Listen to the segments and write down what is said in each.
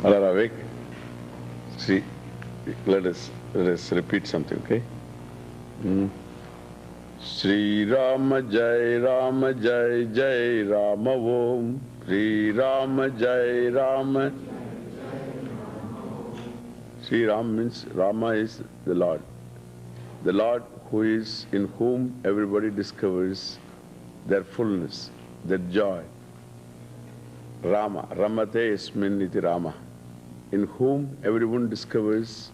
All are awake? See, let us repeat something, okay? Sri Rama Jai Rama Jai Jai Rama Om. Sri Rama Jai Rama. Sri Ram means Rama is the Lord. The Lord who is in whom everybody discovers their fullness, their joy. Rama, Ramate Yasmin iti Rama, in whom everyone discovers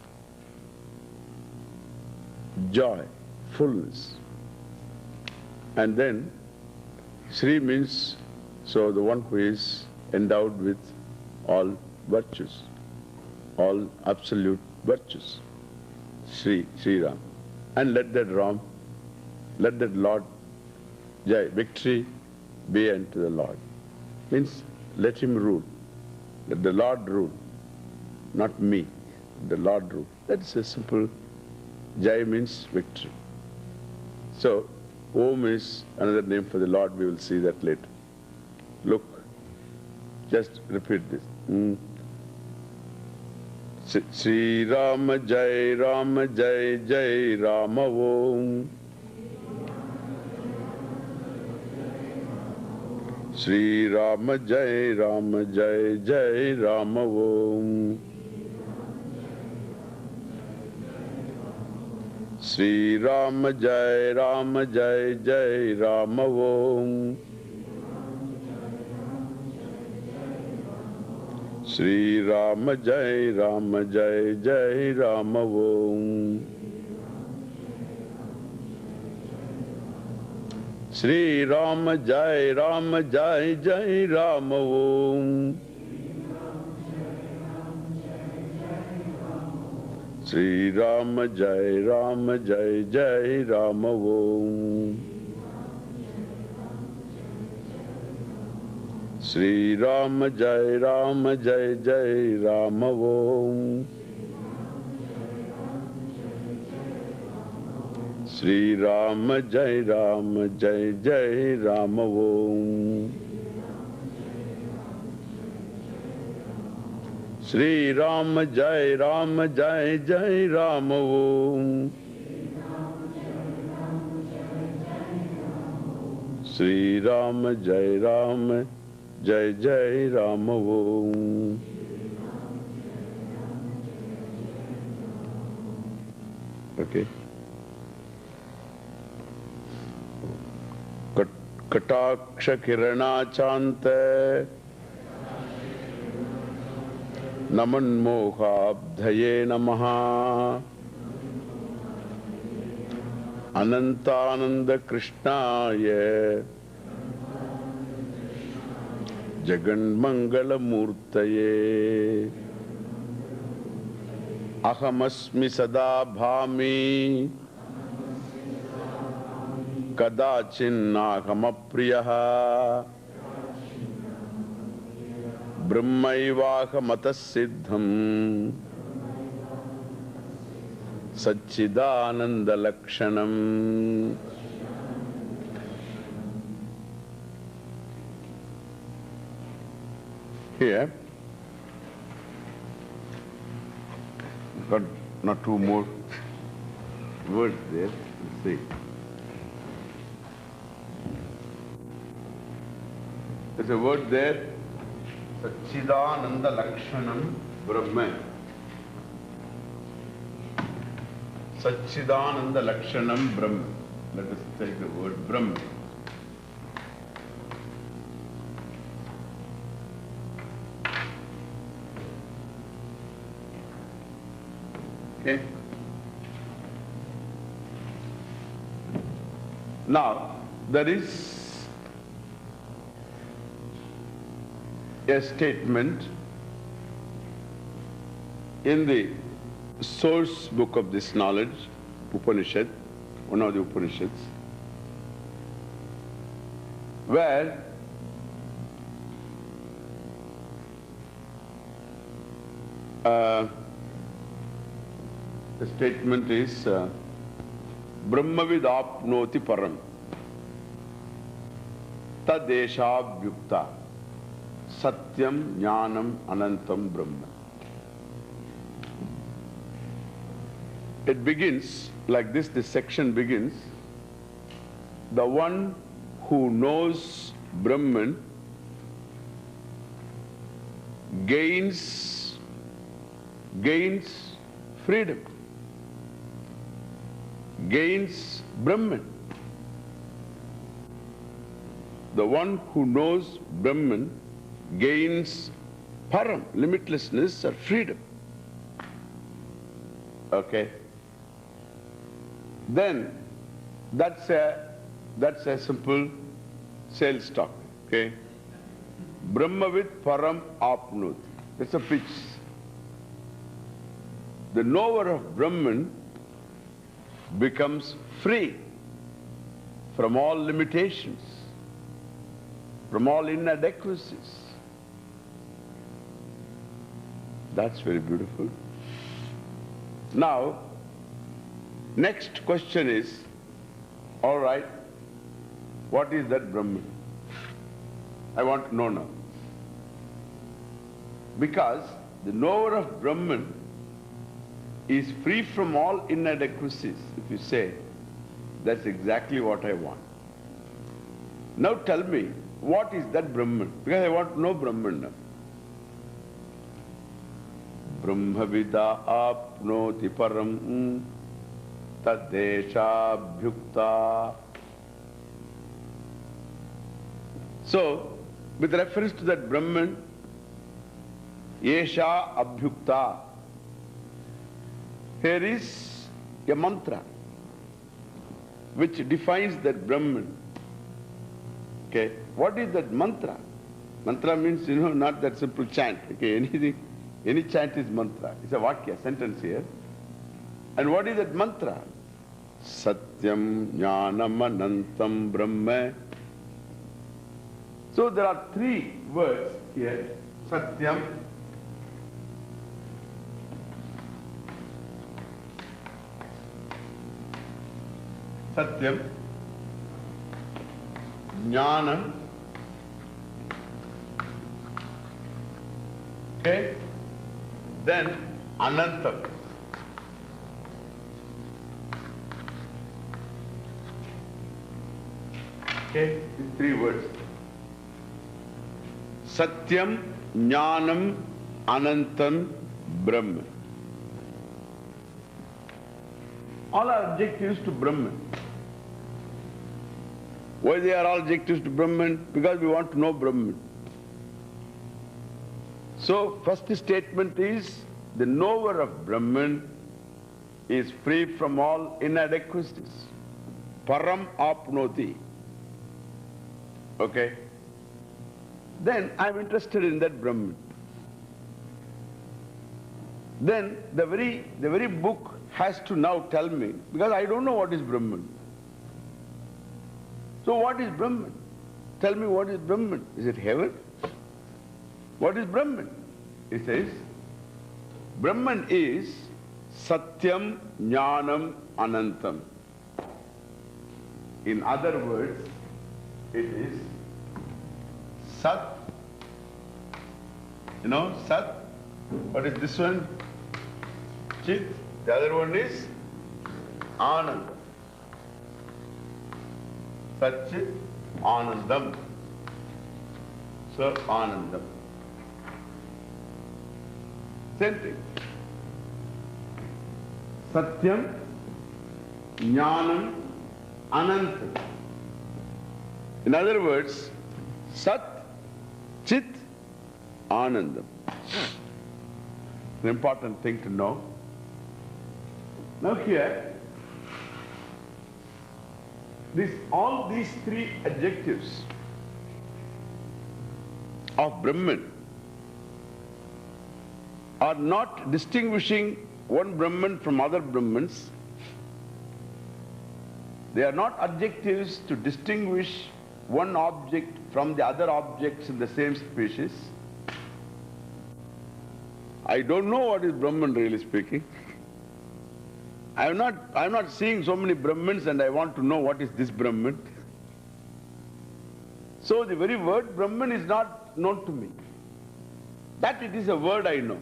joy, fullness. And then Sri means, so the one who is endowed with all virtues, all absolute virtues. Sri, Sri Ram. And let that Ram, let that Lord, Jai, victory be unto the Lord. Means let him rule. Let the Lord rule. Not me. The Lord rule. That's a simple. Jai means victory. So, Om is another name for the Lord. We will see that later. Look. Just repeat this. Sri Rama Jai Rama Jai Jai Rama Om. Sri Rama Jai Rama Jai Jai Rama Om. Sri Rama Jai Rama Jai Jai Rama Om. Sri Rama Jai Rama Jai Jai Rama Om. Sri Rama Jai Rama Jai Jai Rama Om. Sri Rama Jai Rama Jai Jai Rama Om. Sri Rama Jai Rama Jai Jai Rama Om. Sri Rama Jai Rama Jai Jai Rama Om. Sri Rama Jai Rama Jai Jai Rama Om. Sri Rama Jai Rama Jai Jai Rama Om. Okay. Kataksha Kirana Chante Naman Moha Abdhaye Namaha Anantananda Krishnaya Jagan Mangala Murtaye Ahamasmi Sada Bhami Kadachinnaghamapriyaha Brahmaivaha matasiddham Satchidananda Lakshanam. Here, got not two more words there. Let's see. There's a word there, Satchidananda Lakshanam Brahman. Satchidananda Lakshanam Brahman. Let us take the word Brahman. Okay. Now, there is a statement in the source book of this knowledge, Upanishad, one of the Upanishads, where the statement is Brahmavid apnoti param tadeshabhyukta satyam jñânam anantam Brahma. It begins like this section begins. The one who knows Brahman gains freedom, gains Brahman. The one who knows Brahman gains param, limitlessness or freedom. Okay? Then that's a simple sales talk. Okay? Brahmavid param apnut. That's a pitch. The knower of Brahman becomes free from all limitations, from all inadequacies. That's very beautiful. Now, next question is, all right, what is that Brahman? I want to know now. Because the knower of Brahman is free from all inadequacies. If you say, that's exactly what I want. Now tell me, what is that Brahman? Because I want to know Brahman now. Brahmavida apnoti param tadesha bhyukta. So, with reference to that Brahman, Yesha abhyukta, here is a mantra which defines that Brahman. Okay, what is that mantra? Mantra means, not that simple chant. Okay, any chant is mantra. It's a vakya, sentence here. And what is that mantra? Satyam, jñânam, anantam, Brahma. So there are three words here. Satyam, jñânam, okay, then anantam. Okay, these three words. Satyam, jñânam, anantam, Brahman. All are adjectives to Brahman. Why they are all adjectives to Brahman? Because we want to know Brahman. So, first statement is, the knower of Brahman is free from all inadequacies. Param apnoti. Okay? Then I am interested in that Brahman. Then the very book has to now tell me, because I don't know what is Brahman. So what is Brahman? Tell me, what is Brahman? Is it heaven? What is Brahman? It says, Brahman is satyam, jñânam, anantam. In other words, it is Sat. Sat. What is this one? Chit. The other one is Anand. Satchit Anandam. So Anandam. Same thing. Satyam, jñânam, anantam. In other words, Sat, Chit, Anandam. An important thing to know. Now here, all these three adjectives of Brahman are not distinguishing one Brahman from other Brahmans. They are not adjectives to distinguish one object from the other objects in the same species. I don't know what is Brahman, really speaking. I'm not seeing so many Brahmans and I want to know what is this Brahman. So the very word Brahman is not known to me. That it is a word I know.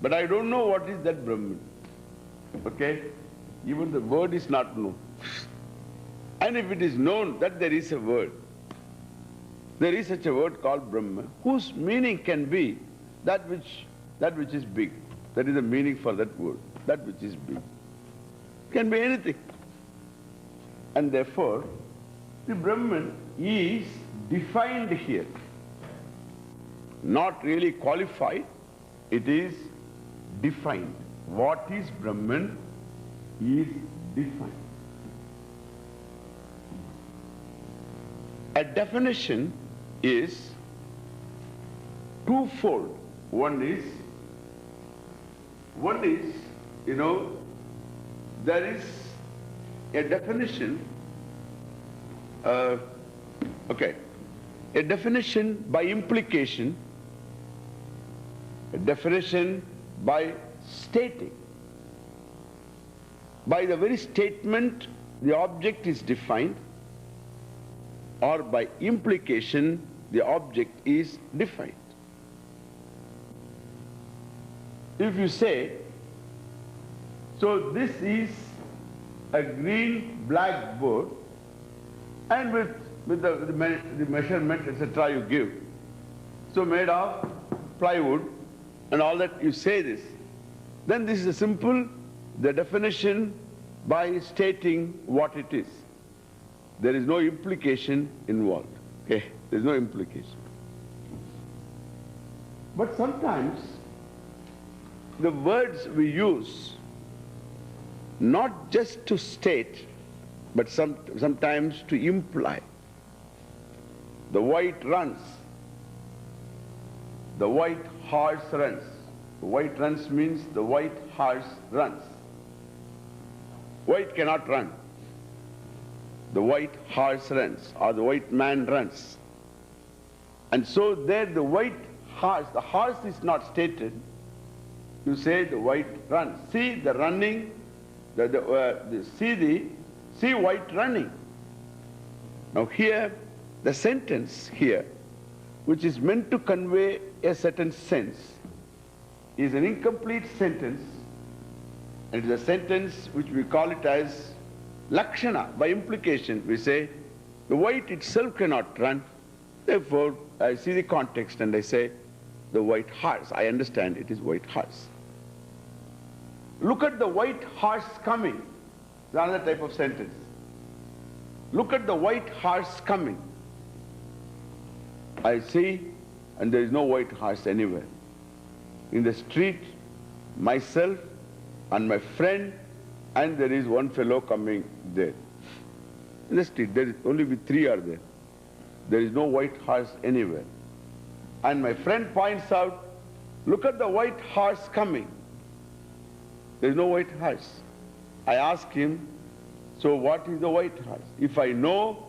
But I don't know what is that Brahman. Okay? Even the word is not known. And if it is known that there is a word, there is such a word called Brahman, whose meaning can be that which is big. That is the meaning for that word, that which is big. Can be anything. And therefore, the Brahman is defined here. Not really qualified, it is defined. What is Brahman is defined. A definition is twofold. One is, there is a definition, a definition by implication, a definition by stating. By the very statement, the object is defined, or by implication, the object is defined. If you say, so this is a green blackboard, and with the measurement, etc. you give, so made of plywood and all that, you say this, then this is a simple, the definition by stating what it is. There is no implication involved. Okay? There is no implication. But sometimes the words we use, not just to state, but sometimes to imply. The white runs. The white horse runs. The white runs means the white horse runs. White cannot run. The white horse runs, or the white man runs. And so there the white horse, the horse is not stated. You say the white runs. See the running, see white running. Now here, the sentence here, which is meant to convey a certain sense, is an incomplete sentence. And it is a sentence which we call it as lakshana. By implication, we say, the white itself cannot run. Therefore, I see the context and I say, the white horse. I understand it is white horse. Look at the white horse coming. It's another type of sentence. Look at the white horse coming. I see, and there is no white horse anywhere. In the street, myself and my friend, and there is one fellow coming there. In the street, there is only we three are there. There is no white horse anywhere. And my friend points out, look at the white horse coming. There is no white horse. I ask him, so what is the white horse? If I know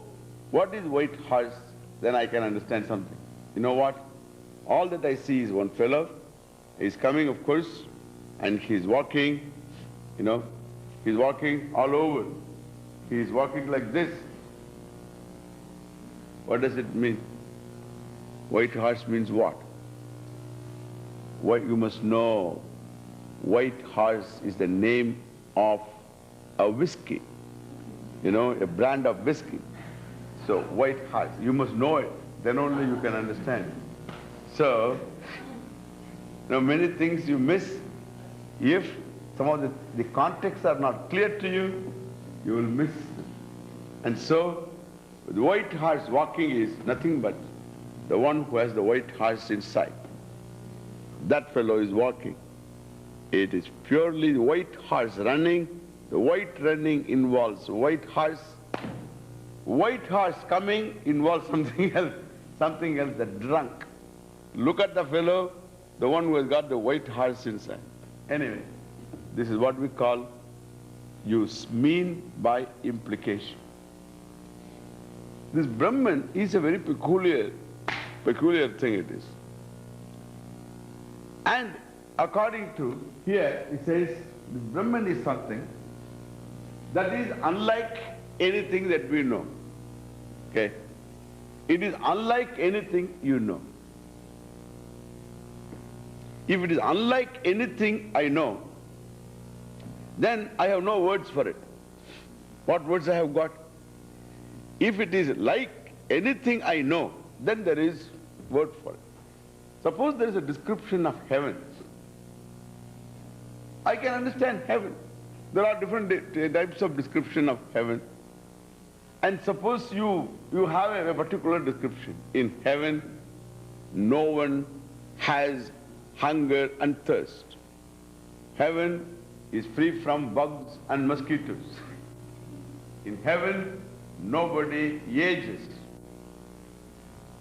what is white horse, then I can understand something. You know what? All that I see is one fellow. He's coming, of course, and he's walking, he's walking all over. He's walking like this. What does it mean? White horse means what? You must know, white horse is the name of a whiskey, a brand of whiskey. So, white horse, you must know it, then only you can understand. So, many things you miss. If some of the contexts are not clear to you, you will miss them. And so, the white horse walking is nothing but the one who has the white horse inside. That fellow is walking. It is purely the white horse running. The white running involves white horse. White horse coming involves something else, the drunk. Look at the fellow, the one who has got the white horse inside. Anyway, this is what we call use mean by implication. This Brahman is a very peculiar thing it is. And according to here, it says the Brahman is something that is unlike anything that we know. Okay? It is unlike anything you know. If it is unlike anything I know, then I have no words for it. What words I have got? If it is like anything I know, then there is word for it. Suppose there is a description of heaven. I can understand heaven. There are different types of description of heaven. And suppose you have a particular description. In heaven, no one has hunger and thirst. Heaven is free from bugs and mosquitoes. In heaven, nobody ages.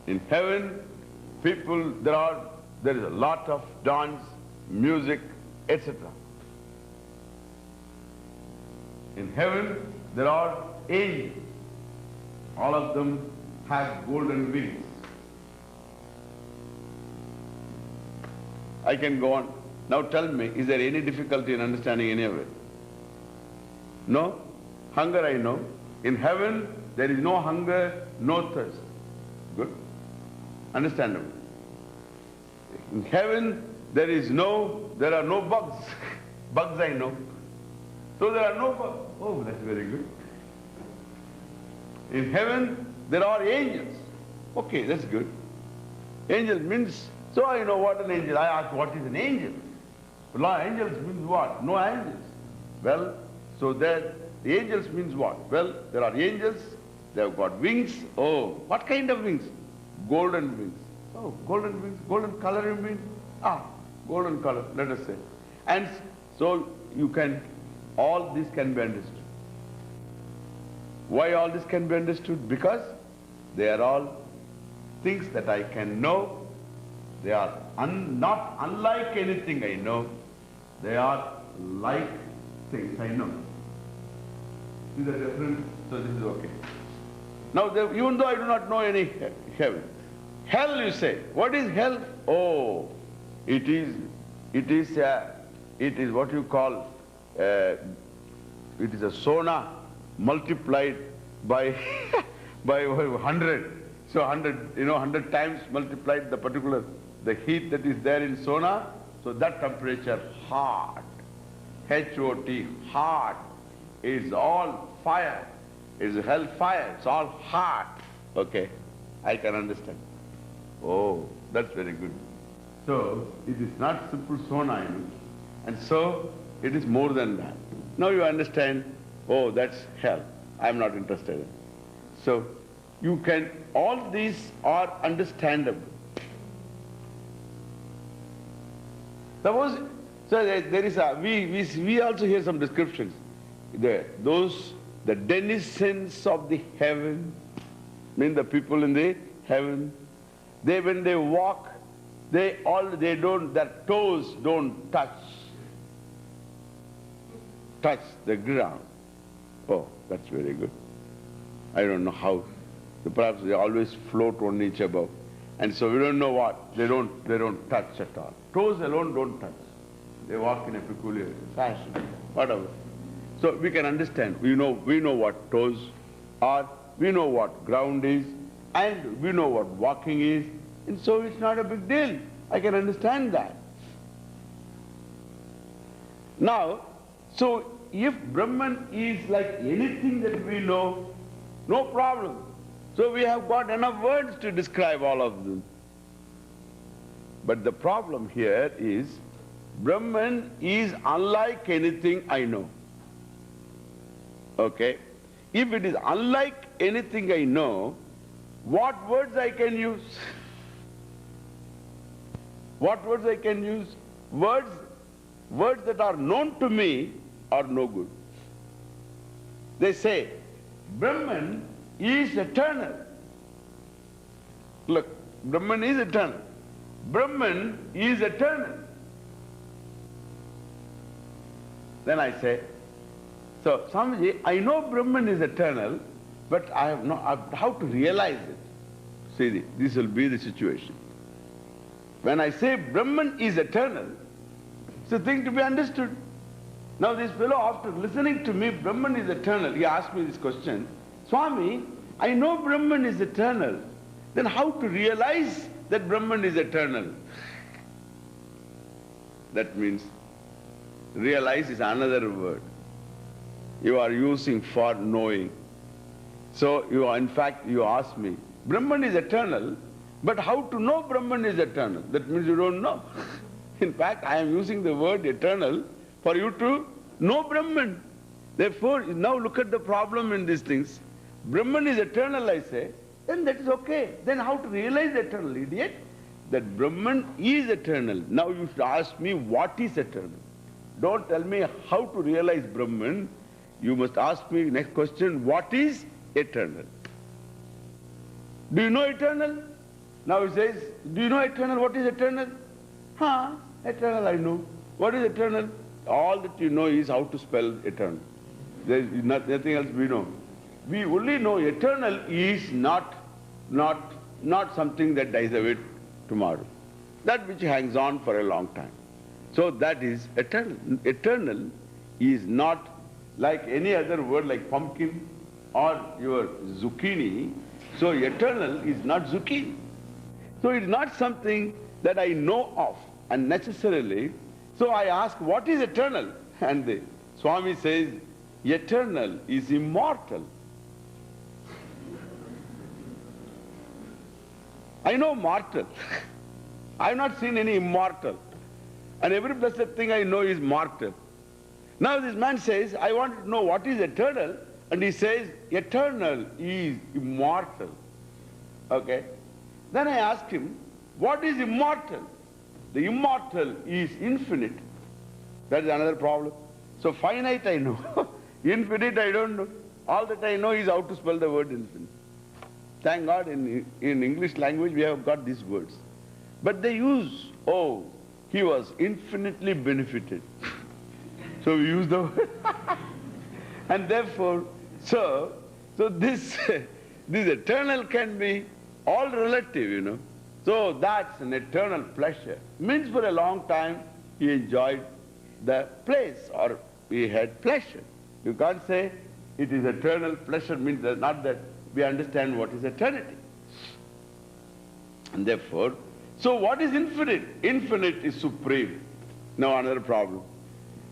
In heaven, people, there is a lot of dance, music, etc. In heaven, there are angels. All of them have golden wings. I can go on. Now tell me, is there any difficulty in understanding any of it? No? Hunger I know. In heaven, there is no hunger, no thirst. Good? Understandable. In heaven, there are no bugs. Bugs I know. So there are no bugs. Oh, that's very good. In heaven, there are angels. Okay, that's good. Angel means, so I know what an angel. I ask, what is an angel? Well, angels means what? No angels. Well, so the angels means what? Well, there are angels, they have got wings. Oh, what kind of wings? Golden wings. Oh, golden wings, golden color you mean? Ah, golden color, let us say. And so all this can be understood. Why all this can be understood? Because they are all things that I can know. They are not unlike anything I know. They are like things I know. Is that different? So this is okay. Now, even though I do not know any heaven, hell you say. What is hell? Oh, it is what you call, it is a sauna multiplied by 100. So 100 times multiplied the heat that is there in sauna. So that temperature, hot, H-O-T, hot, is all fire. It's hell fire. It's all hot. Okay, I can understand. Oh, that's very good. So it is not simple sauna, and so it is more than that. Now you understand. Oh, that's hell. I'm not interested in. So all these are understandable. Suppose, so there is we also hear some descriptions. The denizens of the heaven, mean the people in the heaven, when they walk, their toes don't touch the ground. Oh, that's very good. I don't know how. Perhaps they always float on each above. And so we don't know what. They don't touch at all. Toes alone don't touch. They walk in a peculiar fashion. Whatever. So we can understand. We know what toes are. We know what ground is. And we know what walking is. And so it's not a big deal. I can understand that. Now, so if Brahman is like anything that we know, no problem. So we have got enough words to describe all of them. But the problem here is, Brahman is unlike anything I know. Okay? If it is unlike anything I know, what words I can use? What words I can use? Words that are known to me are no good. They say, Brahman is eternal. Look, Brahman is eternal. Brahman is eternal. Then I say, so Swamiji, I know Brahman is eternal, but I have how to realize it. See, this will be the situation. When I say Brahman is eternal, it's a thing to be understood. Now this fellow, after listening to me, Brahman is eternal, he asked me this question, Swami, I know Brahman is eternal, then how to realize that Brahman is eternal? That means realize is another word you are using for knowing. So in fact, you ask me, Brahman is eternal, but how to know Brahman is eternal? That means you don't know. In fact, I am using the word eternal for you to know Brahman. Therefore, now look at the problem in these things. Brahman is eternal, I say, then that is okay. Then how to realize eternal, idiot? That Brahman is eternal. Now you should ask me what is eternal. Don't tell me how to realize Brahman. You must ask me next question, what is eternal? Do you know eternal? Now he says, do you know eternal? What is eternal? Eternal I know. What is eternal? All that you know is how to spell eternal. There is nothing else we know. We only know eternal is not something that dies away tomorrow. That which hangs on for a long time. So that is eternal. Eternal is not like any other word like pumpkin or your zucchini. So eternal is not zucchini. So it is not something that I know of unnecessarily. So I ask, what is eternal? And the Swami says, eternal is immortal. I know mortal. I have not seen any immortal. And every blessed thing I know is mortal. Now this man says, I want to know what is eternal. And he says, eternal is immortal. Okay? Then I ask him, what is immortal? The immortal is infinite. That is another problem. So finite I know. Infinite I don't know. All that I know is how to spell the word infinite. Thank God in English language we have got these words. But they use, oh, he was infinitely benefited. So we use the word. And therefore, so this eternal can be all relative, you know. So that's an eternal pleasure. Means for a long time he enjoyed the place or he had pleasure. You can't say it is eternal pleasure, means that not that we understand what is eternity. And therefore, so what is infinite? Infinite is supreme. Now another problem.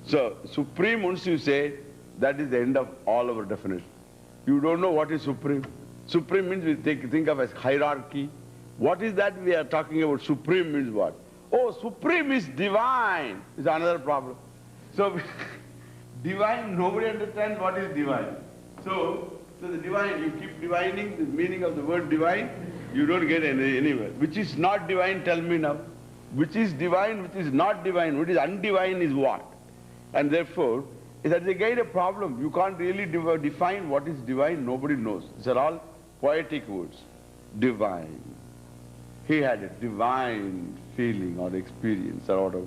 So supreme, once you say, that is the end of all our definition. You don't know what is supreme. Supreme means we think of as hierarchy. What is that we are talking about? Supreme means what? Oh, supreme is divine. Is another problem. So divine, nobody understands what is divine. So the divine, you keep divining the meaning of the word divine, you don't get anywhere. Which is not divine, tell me now. Which is divine, which is not divine, what is undivine is what? And therefore, that is again a problem. You can't really define what is divine, nobody knows. These are all poetic words. Divine. He had a divine feeling or experience or whatever.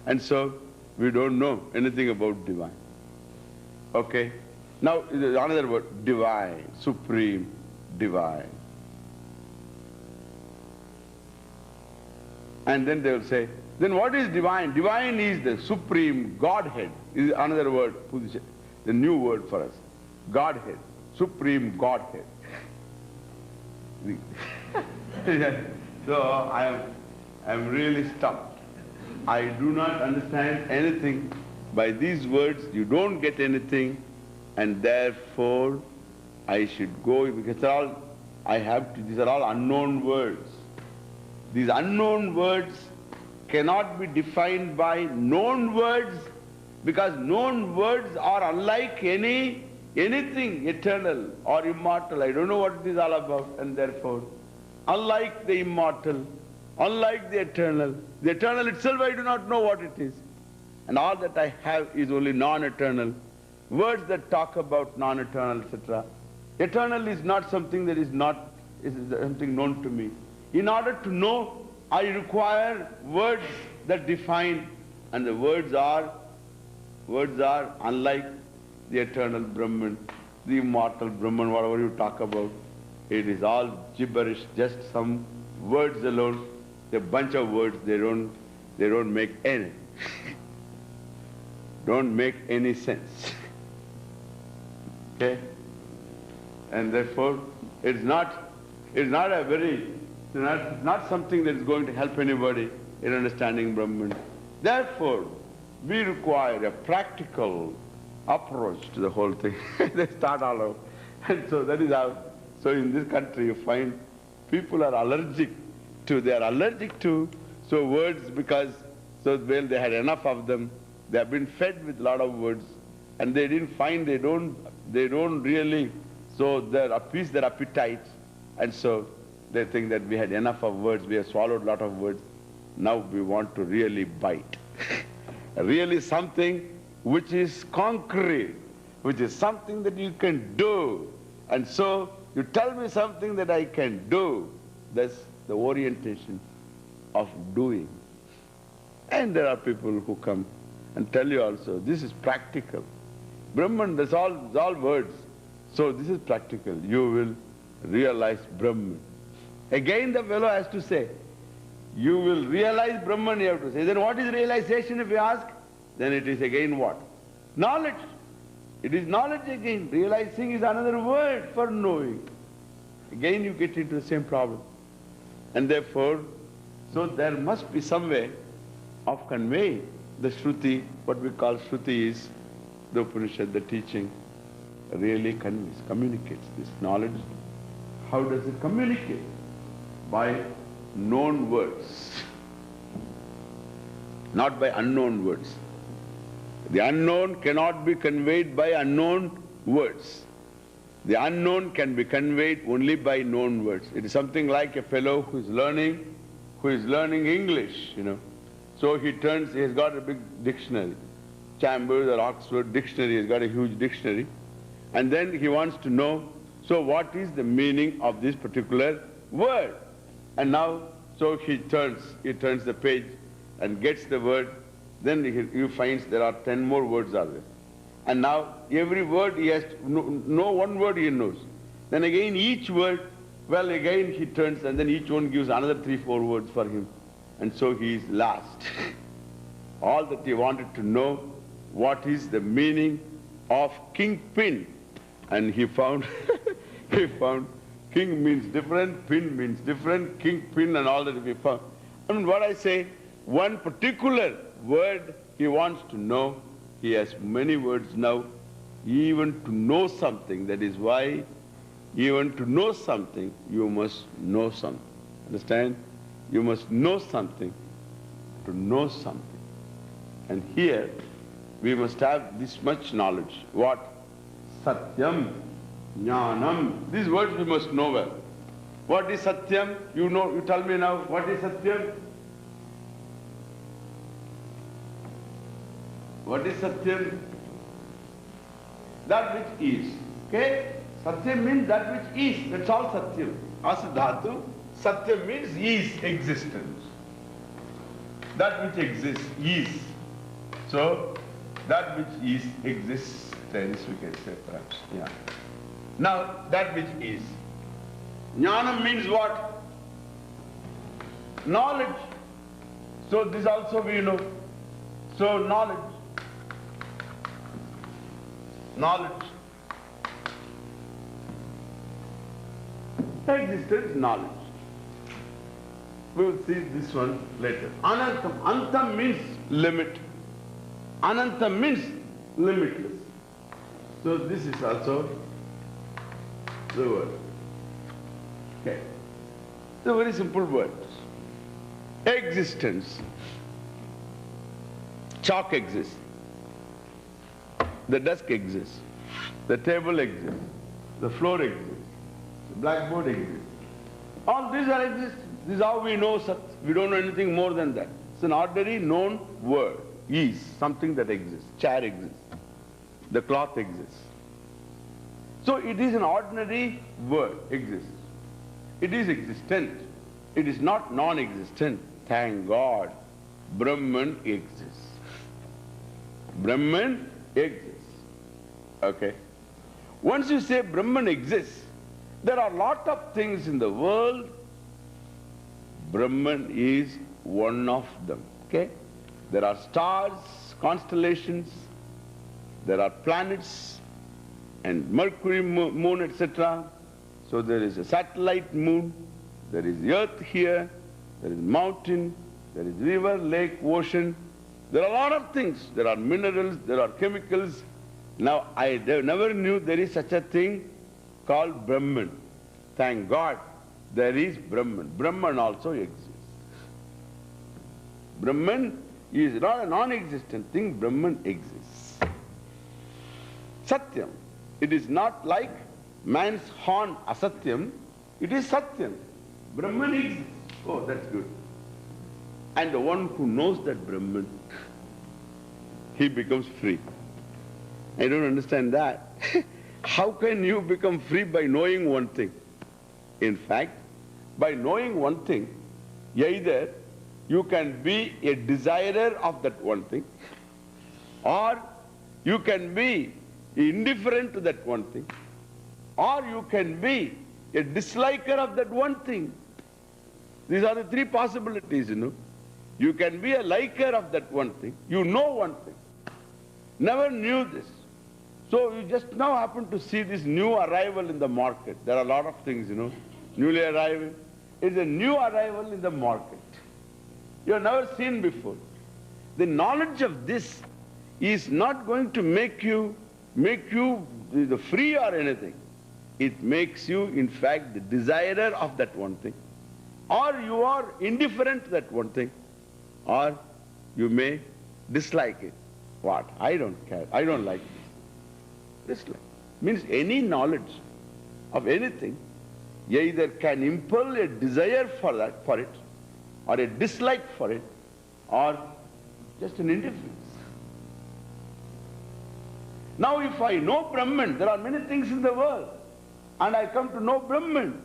And so, we don't know anything about divine. Okay? Now, another word, divine, supreme, divine. And then they will say, then what is divine? Divine is the supreme Godhead, is another word, the new word for us. Godhead, supreme Godhead. So I am really stumped. I do not understand anything. By these words, you don't get anything, and therefore I should go, because these are all unknown words. These unknown words cannot be defined by known words, because known words are unlike anything eternal or immortal. I don't know what it is all about, and therefore, unlike the immortal, unlike the eternal itself I do not know what it is. And all that I have is only non-eternal. Words that talk about non-eternal, etc. Eternal is not something that is something known to me. In order to know, I require words that define, and the words are unlike the eternal Brahman, the immortal Brahman, whatever you talk about. It is all gibberish, just some words alone, a bunch of words, they don't make any sense. Okay? And therefore, it's not something that is going to help anybody in understanding Brahman. Therefore, we require a practical approach to the whole thing. They start all over. And so that is how, so in this country you find people are allergic to, so words because, so well they had enough of them, they have been fed with a lot of words, and they didn't find, they don't really, so they appease their appetites, and so they think that we had enough of words, we have swallowed a lot of words, now we want to really bite. Really something which is concrete, which is something that you can do. And so you tell me something that I can do. That's the orientation of doing. And there are people who come and tell you also, this is practical. Brahman, that's all words. So this is practical. You will realize Brahman. Again the fellow has to say, you will realize Brahman, you have to say. Then what is realization if you ask? Then it is again what? Knowledge. It is knowledge again. Realizing is another word for knowing. Again you get into the same problem. And therefore, so there must be some way of conveying the Shruti. What we call Shruti is the Upanishad, the teaching, really conveys, communicates this knowledge. How does it communicate? By known words, not by unknown words. The unknown cannot be conveyed by unknown words. The unknown can be conveyed only by known words. It is something like a fellow who is learning English, So he has got a big dictionary, Chambers or Oxford dictionary, he's got a huge dictionary. And then he wants to know, so what is the meaning of this particular word? And now, so he turns the page and gets the word. Then he finds there are 10 more words are there. And now every word he has to know one word he knows. Then again each word, well again he turns and then each one gives another 3-4 words for him. And so he is lost. All that he wanted to know, what is the meaning of kingpin? And he found, king means different, pin means different, kingpin and all that we found. I mean, what I say, one particular word he wants to know, he has many words now, even to know something. That is why, even to know something, you must know something. Understand? You must know something to know something. And here, we must have this much knowledge. What? Satyam, jñânam. These words we must know well. What is satyam? You know, you tell me now, what is satyam? What is satyam? That which is. Okay? Satyam means that which is. That's all satyam. Asadhatu. Satyam means is, existence. That which exists is. So, that which is existence, we can say perhaps. Yeah. Now, that which is. Jnanam means what? Knowledge. So, this also we know. So, knowledge. Knowledge. Existence, knowledge. We will see this one later. Anantam. Antam means limit. Anantam means limitless. So this is also the word. Okay. It's a very simple word. Existence. Chalk exists. The desk exists. The table exists. The floor exists. The blackboard exists. All these are existing. This is how we know Sat. We don't know anything more than that. It's an ordinary known word. Is something that exists. Chair exists. The cloth exists. So it is an ordinary word, exists. It is existent. It is not non-existent. Thank God. Brahman exists. Brahman exists. Okay. Once you say Brahman exists, there are a lot of things in the world. Brahman is one of them. Okay? There are stars, constellations, there are planets, and Mercury, moon, etc. So there is a satellite moon, there is the earth here, there is mountain, there is river, lake, ocean, There are a lot of things. There are minerals, there are chemicals. Now, I never knew there is such a thing called Brahman. Thank God there is Brahman. Brahman also exists. Brahman is not a non-existent thing. Brahman exists. Satyam. It is not like man's horn asatyam. It is satyam. Brahman exists. Oh, that's good. And the one who knows that Brahman, he becomes free. I don't understand that. How can you become free by knowing one thing? In fact, by knowing one thing, either you can be a desirer of that one thing, or you can be indifferent to that one thing, or you can be a disliker of that one thing. These are the three possibilities, you know. You can be a liker of that one thing. You know one thing. Never knew this. So you just now happen to see this new arrival in the market. There are a lot of things, you know, newly arriving. It's a new arrival in the market. You have never seen before. The knowledge of this is not going to make you free or anything. It makes you, in fact, the desirer of that one thing. Or you are indifferent to that one thing. Or you may dislike it. What? I don't care. I don't like this. Dislike. Means any knowledge of anything either can impel a desire for it, or a dislike for it, or just an indifference. Now if I know Brahman, there are many things in the world, and I come to know Brahman,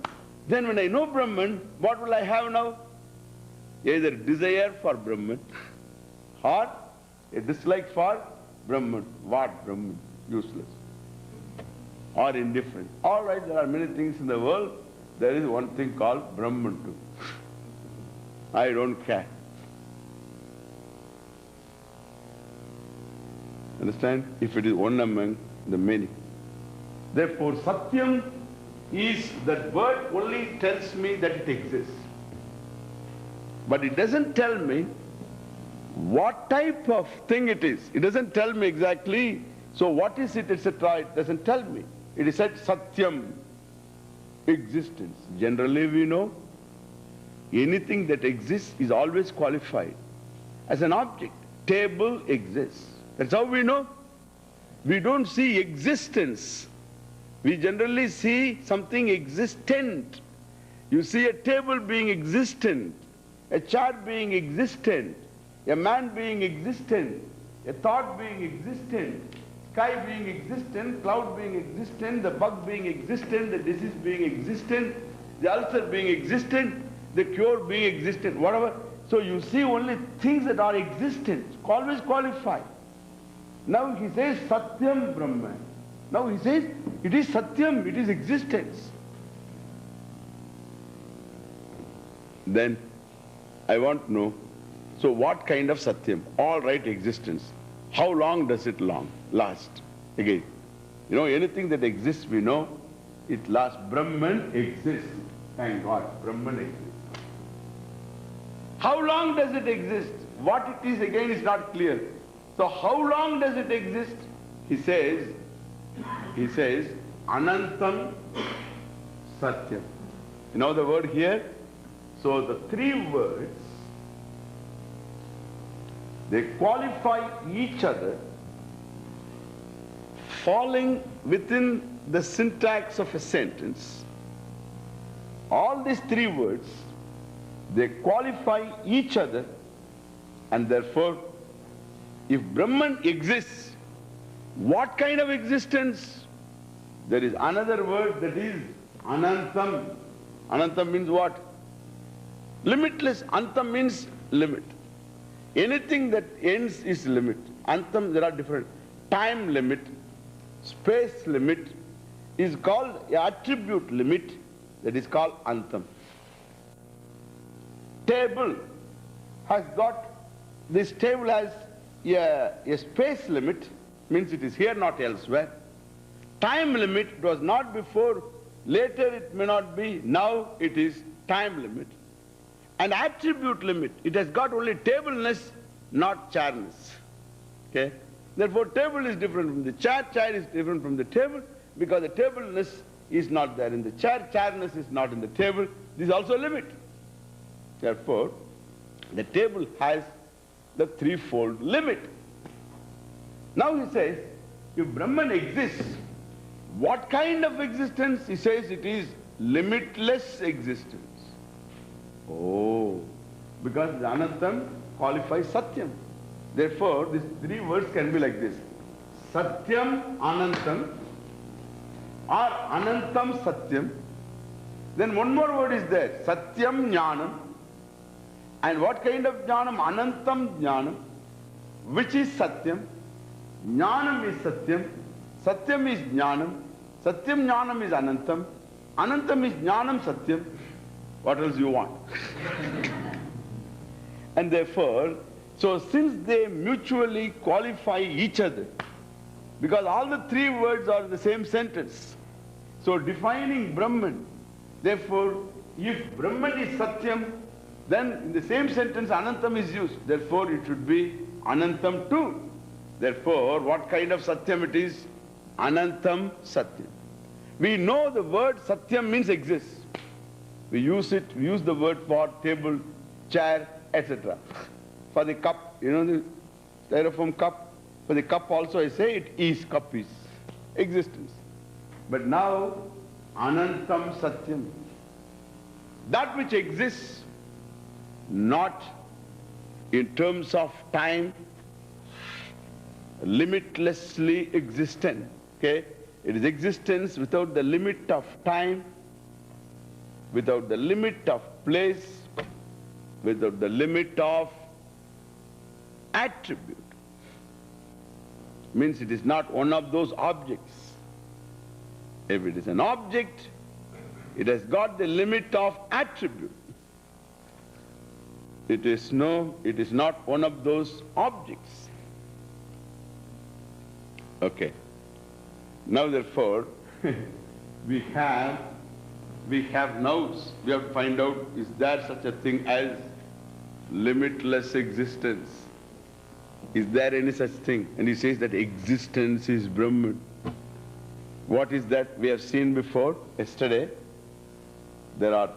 then when I know Brahman, what will I have now? Either desire for Brahman, or a dislike for Brahman. What Brahman? Useless. Or indifferent. All right, there are many things in the world. There is one thing called Brahman too. I don't care. Understand? If it is one among the many. Therefore, satyam is, that word only tells me that it exists. But it doesn't tell me what type of thing it is. It doesn't tell me exactly, so what is it, etc. It doesn't tell me. It is said satyam, existence. Generally we know anything that exists is always qualified as an object. Table exists. That's how we know. We don't see existence. We generally see something existent. You see a table being existent, a chair being existent, a man being existent, a thought being existent, sky being existent, cloud being existent, the bug being existent, the disease being existent, the ulcer being existent, the cure being existent, whatever. So you see only things that are existent, always qualified. Now he says satyam Brahman. Now he says it is satyam, it is existence. Then I want to know, so what kind of satyam? All right, existence. How long does it last? Again, you know, anything that exists, we know it lasts. Brahman exists. Thank God, Brahman exists. How long does it exist? What it is, again, is not clear. So how long does it exist? He says, anantam satyam. You know the word here? So the three words, they qualify each other, falling within the syntax of a sentence. All these three words, they qualify each other, and therefore, if Brahman exists, what kind of existence? There is another word, that is anantam. Anantam means what? Limitless. Antam means limit. Anything that ends is limit. Antam, there are different. Time limit, space limit is called attribute limit, that is called antam. Table has got, this table has a space limit, means it is here, not elsewhere. Time limit, it was not before, later it may not be, now it is time limit. And attribute limit, it has got only tableness, not chairness. Okay? Therefore, table is different from the chair, chair is different from the table, because the tableness is not there in the chair, chairness is not in the table. This is also a limit. Therefore, the table has the threefold limit. Now he says, if Brahman exists, what kind of existence? He says it is limitless existence. Oh, because the anantam qualifies satyam. Therefore, these three words can be like this: satyam anantam or anantam satyam. Then one more word is there, satyam jnânam. And what kind of jnânam? Anantam jnânam, which is satyam. Jnânam is satyam. Satyam is jnânam. Satyam jnânam is anantam. Anantam is jnânam satyam. What else you want? And therefore, so since they mutually qualify each other, because all the three words are in the same sentence, so defining Brahman, therefore, if Brahman is satyam, then in the same sentence anantam is used. Therefore, it should be anantam too. Therefore, what kind of satyam it is? Anantam satyam. We know the word satyam means exists. We use it, we use the word for table, chair, etc. For the cup, you know the styrofoam cup, for the cup also I say it is, cup is existence. But now, anantam satyam, that which exists not in terms of time, limitlessly existent. Okay? It is existence without the limit of time, without the limit of place, without the limit of attribute. Means it is not one of those objects. If it is an object, it has got the limit of attribute. It is not one of those objects. Okay. Now therefore, we have nows. We have to find out, is there such a thing as limitless existence? Is there any such thing? And he says that existence is Brahman. What is that? We have seen before, yesterday. There are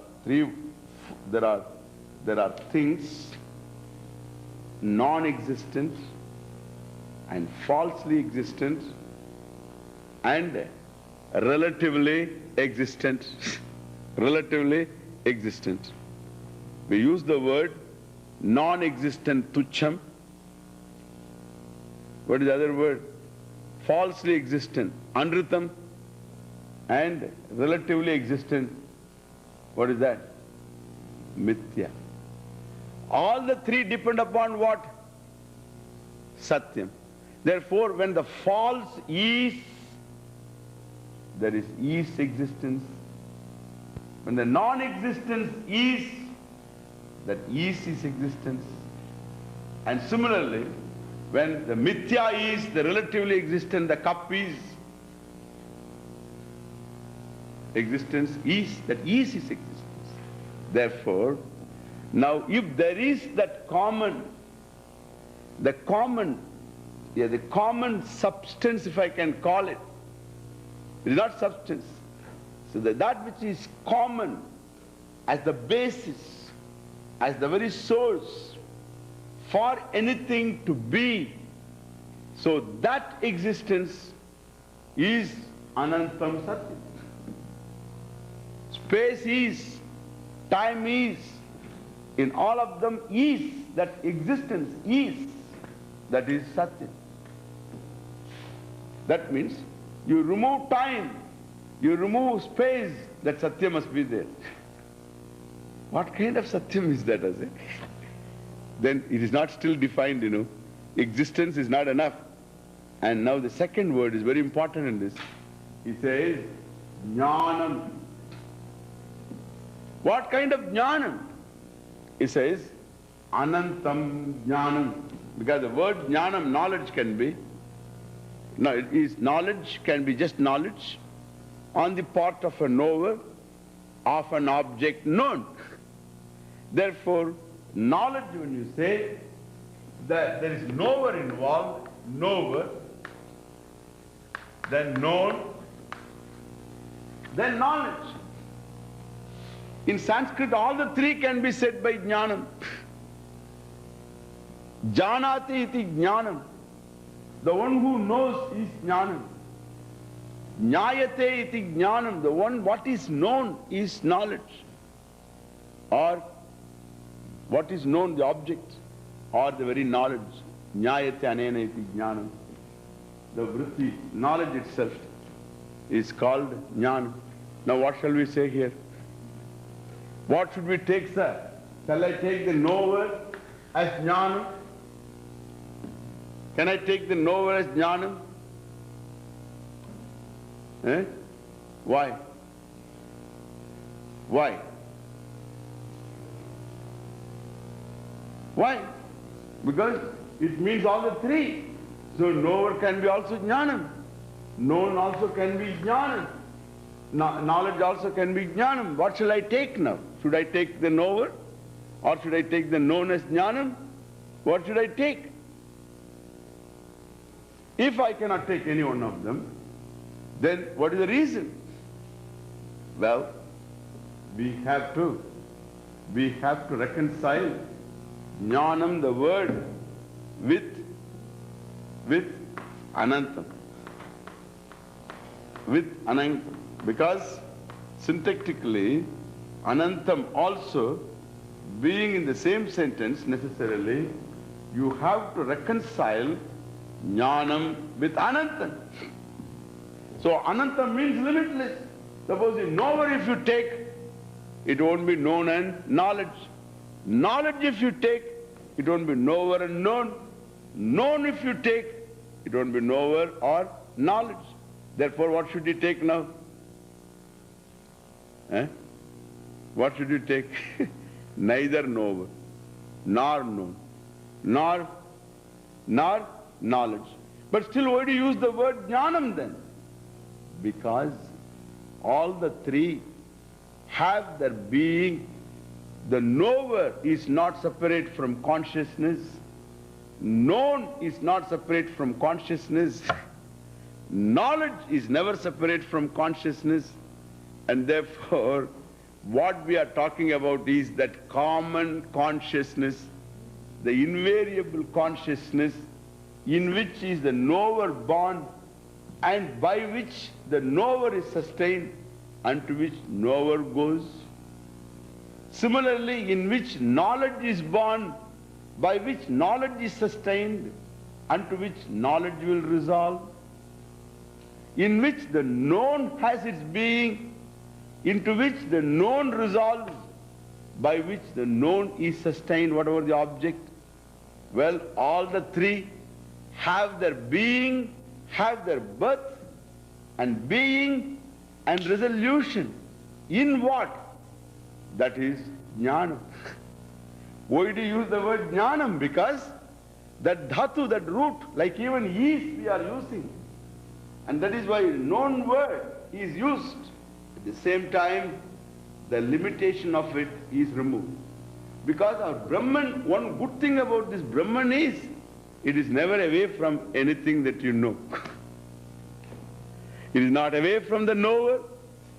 things non-existent and falsely existent and relatively existent. Relatively existent. We use the word non-existent tucham. What is the other word? Falsely existent anritam, and relatively existent. What is that? Mithya. All the three depend upon what? Satyam. Therefore, when the false is, there is existence. When the non-existence is, that is existence. And similarly, when the mithya is, the relatively existent, the cup is, existence is, that is existence. Therefore, now if there is that common substance, if I can call it, it is not substance. So that which is common as the basis, as the very source for anything to be, so that existence is anantam satyam. Space is, time is, in all of them is, that existence is, that is satyam. That means you remove time, you remove space, that satyam must be there. What kind of satyam is that, as it? Then it is not still defined, you know. Existence is not enough. And now the second word is very important in this. He says, jñânam. What kind of jñânam? He says, anantam jñânam. Because the word jñânam, knowledge can be, no, it is knowledge, can be just knowledge on the part of a knower of an object known. Therefore, knowledge, when you say, that there is knower involved, knower, then known, then knowledge. In Sanskrit, all the three can be said by jñânam. Janati iti jñânam. The one who knows is jñânam. Jñāyate iti jñânam. The one what is known is knowledge. Or what is known, the object, or the very knowledge. Jñāyate anena iti jñânam. The vritti, knowledge itself, is called jñânam. Now what shall we say here? What should we take, sir? Shall I take the knower as jñânam? Can I take the knower as jñânam? Eh? Why? Why? Why? Because it means all the three. So knower can be also jñânam. Known also can be jñânam. Knowledge also can be jñânam. What shall I take now? Should I take the knower? Or should I take the known as jñânam? What should I take? If I cannot take any one of them, then what is the reason? Well, we have to reconcile jñânam, the word, with anantam. With anantam. Because syntactically, anantam also, being in the same sentence necessarily, you have to reconcile jñânam with anantam. So anantam means limitless. Suppose the knower if you take, it won't be known and knowledge. Knowledge if you take, it won't be knower and known. Known if you take, it won't be knower or knowledge. Therefore, what should you take now? Eh? What should you take? Neither knower, nor known, nor knowledge. But still, why do you use the word jñânam then? Because all the three have their being. The knower is not separate from consciousness. Known is not separate from consciousness. Knowledge is never separate from consciousness. And therefore, what we are talking about is that common consciousness, the invariable consciousness, in which is the knower born, and by which the knower is sustained, and to which knower goes. Similarly, in which knowledge is born, by which knowledge is sustained, unto which knowledge will resolve. In which the known has its being, into which the known resolves, by which the known is sustained, whatever the object. Well, all the three have their being, have their birth, and being, and resolution. In what? That is jñânam. Why do you use the word jñânam? Because that dhatu, that root, like even yeast we are using. And that is why known word is used. At the same time, the limitation of it is removed. Because our Brahman, one good thing about this Brahman is, it is never away from anything that you know. It is not away from the knower,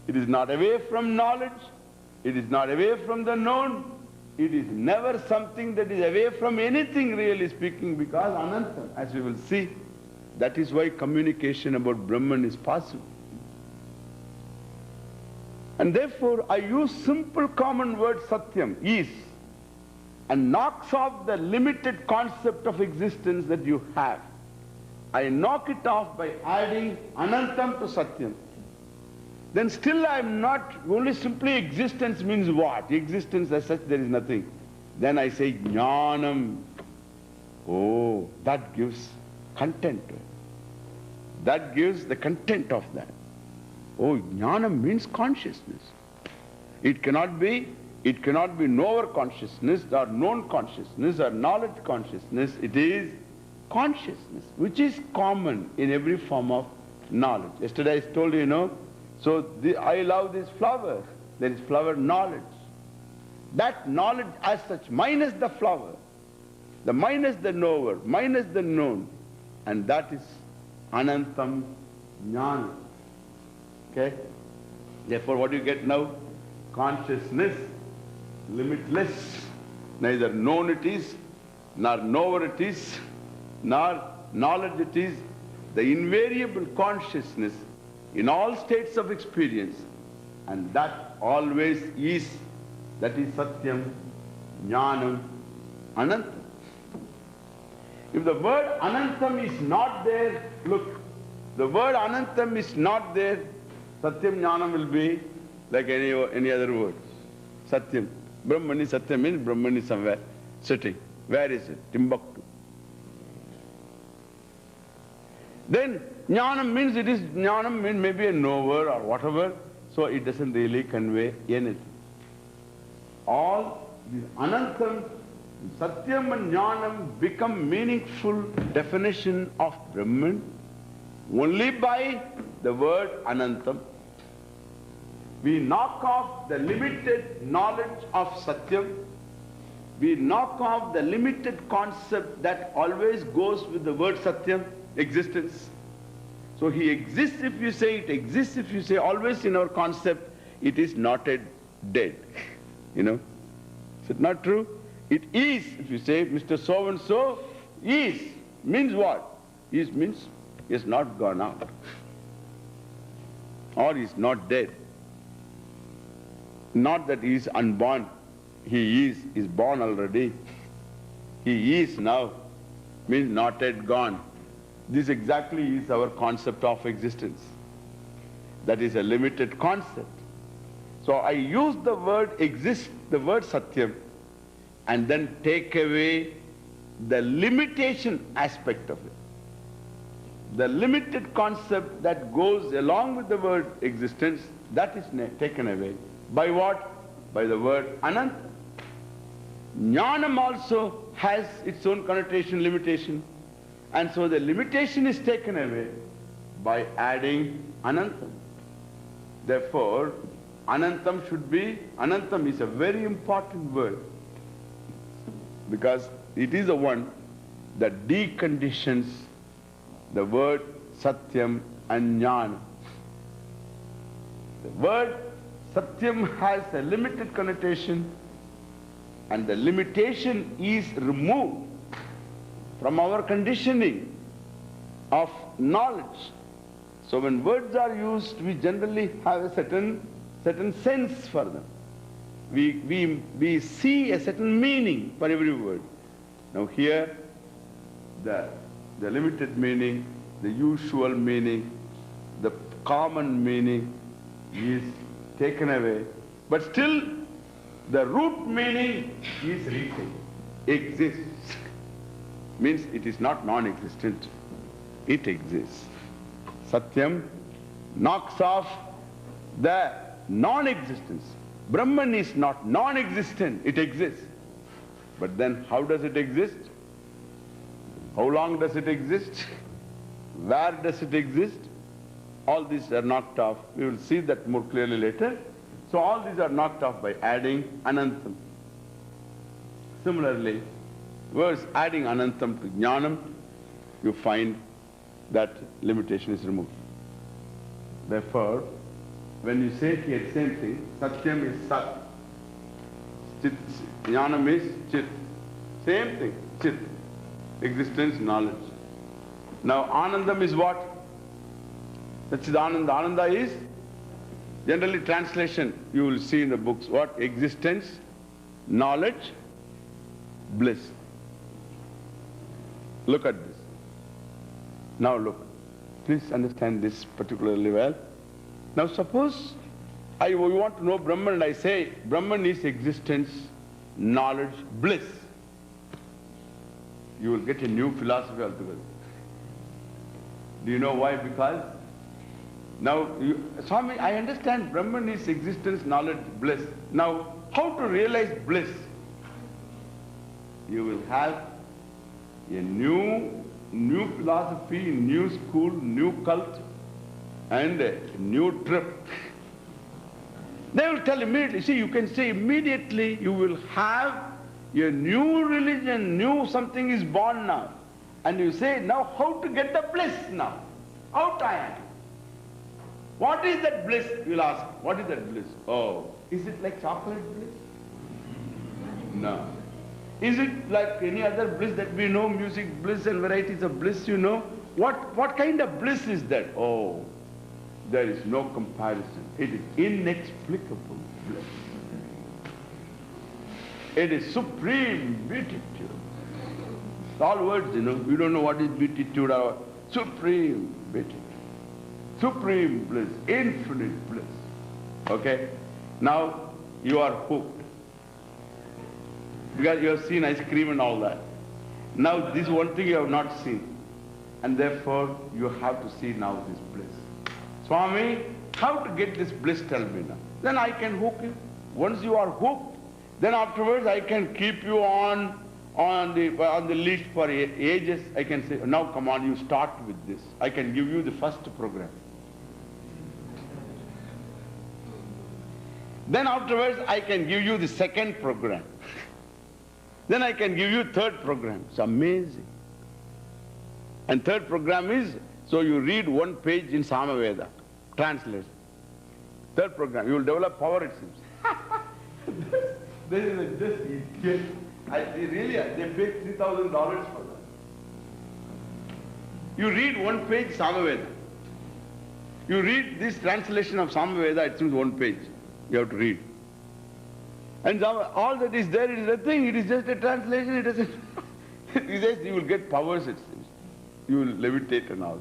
it is not away from knowledge, it is not away from the known, it is never something that is away from anything, really speaking, because anantam, as we will see, that is why communication about Brahman is possible. And therefore, I use simple common word satyam, is, and knocks off the limited concept of existence that you have. I knock it off by adding anantam to satyam. Then still I am not, only simply existence means what? Existence as such, there is nothing. Then I say jñânam. Oh, that gives content to it. That gives the content of that. Oh, jñânam means consciousness. It cannot be knower consciousness or known consciousness or knowledge consciousness. It is consciousness, which is common in every form of knowledge. Yesterday I told you, so I love this flower. There is flower knowledge. That knowledge as such, minus the flower, the minus the knower, minus the known, and that is anantam jnanam. Okay? Therefore, what do you get now? Consciousness, limitless, neither known it is, nor knower it is, nor knowledge it is, the invariable consciousness in all states of experience, and that always is, that is satyam, jnânam, anantam. If the word anantam is not there, look, the word anantam is not there, satyam, jnânam will be like any other word. Satyam. Brahman is satyam means Brahman is somewhere sitting. Where is it? Timbuktu. Then jnânam means it is, jnânam means maybe a knower or whatever, so it doesn't really convey anything. All these anantam, satyam and jnânam become meaningful definition of Brahman only by the word anantam. We knock off the limited knowledge of satyam. We knock off the limited concept that always goes with the word satyam, existence. So he exists if you say, it exists if you say, always in our concept, it is not a dead. You know? Is it not true? It is, if you say, Mr. So-and-so is, means what? Is means he has not gone out. Or he is not dead. Not that he is unborn. He is born already. He is now, means not yet gone. This exactly is our concept of existence. That is a limited concept. So I use the word exist, the word satyam, and then take away the limitation aspect of it. The limited concept that goes along with the word existence, that is taken away. By what? By the word anantam. Jnânam also has its own connotation, limitation. And so the limitation is taken away by adding anantam. Therefore, anantam should be, anantam is a very important word because it is the one that deconditions the word satyam and jnânam. The word satyam has a limited connotation, and the limitation is removed from our conditioning of knowledge. So when words are used, we generally have a certain sense for them. We see a certain meaning for every word. Now here, the limited meaning, the usual meaning, the common meaning is taken away, but still the root meaning is retained. Exists. Means it is not non-existent. It exists. Satyam knocks off the non-existence. Brahman is not non-existent, it exists. But then how does it exist? How long does it exist? Where does it exist? All these are knocked off. We will see that more clearly later. So all these are knocked off by adding anantam. Similarly, words adding anantam to jnânam, you find that limitation is removed. Therefore, when you say here same thing, satyam is sat, chit, jnânam is chit. Same thing, chit, existence, knowledge. Now anandam is what? Satchidananda. Ananda is generally translation, you will see in the books, what? Existence, knowledge, bliss. Look at this. Now look. Please understand this particularly well. Now suppose we want to know Brahman and I say Brahman is existence, knowledge, bliss. You will get a new philosophy altogether. Do you know why? Because now, Swami, I understand Brahman is existence, knowledge, bliss. Now, how to realize bliss? You will have a new philosophy, new school, new cult, and a new trip. They will tell immediately, see, you can say immediately you will have A new religion, new something is born now. And you say, now how to get the bliss now? Out I am. What is that bliss? You'll ask, what is that bliss? Oh, is it like chocolate bliss? No. Is it like any other bliss that we know, music bliss and varieties of bliss, you know? What kind of bliss is that? Oh, there is no comparison. It is inexplicable bliss. It is supreme beatitude. All words, you know, we don't know what is beatitude or supreme beatitude. Supreme bliss, infinite bliss. Okay? Now you are hooked. Because you have seen ice cream and all that. Now this one thing you have not seen. And therefore you have to see now this bliss. Swami, how to get this bliss, tell me now. Then I can hook you. Once you are hooked, then afterwards I can keep you on the leash for ages. I can say, now come on, you start with this. I can give you the first program. Then afterwards I can give you the second program. Then I can give you third program. It's amazing. And third program is, so you read one page in Samaveda, translation. Third program, you will develop power, it seems. This is just idiot. They paid $3,000 for that. You read one page Samaveda. You read this translation of Samaveda, it seems one page. You have to read. And all that is there is nothing, it is just a translation, it doesn't. He says you will get powers, it seems. You will levitate and all.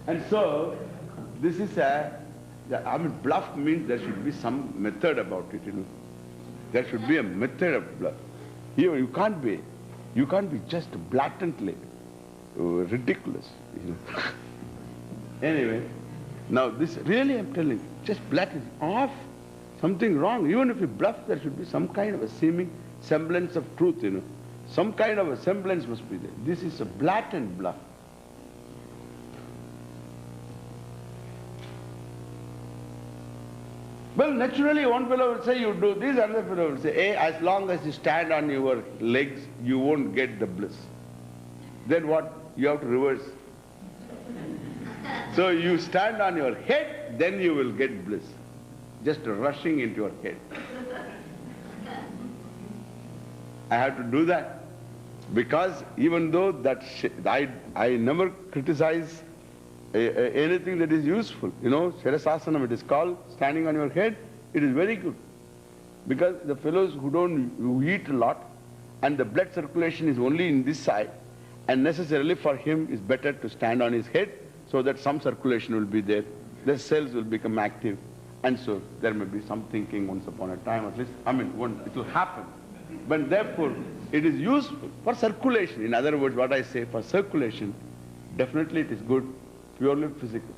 And so, this is bluff means there should be some method about it, you know. There should be a method of bluff. Here you can't be just blatantly ridiculous, you know. Anyway, now this really I'm telling you, just blatant, off, something wrong. Even if you bluff, there should be some kind of a seeming semblance of truth, you know. Some kind of a semblance must be there. This is a blatant bluff. Well, naturally one fellow will say you do this, another fellow will say, hey, as long as you stand on your legs, you won't get the bliss. Then what? You have to reverse. So you stand on your head, then you will get bliss. Just rushing into your head. I have to do that. Because even though that I never criticize anything that is useful. You know, Shirasasanam it is called, standing on your head, it is very good. Because the fellows who eat a lot and the blood circulation is only in this side, and necessarily for him it's better to stand on his head so that some circulation will be there, the cells will become active, and so there may be some thinking once upon a time at least. It will happen. But therefore, it is useful for circulation. In other words, what I say, for circulation, definitely it is good, purely physical.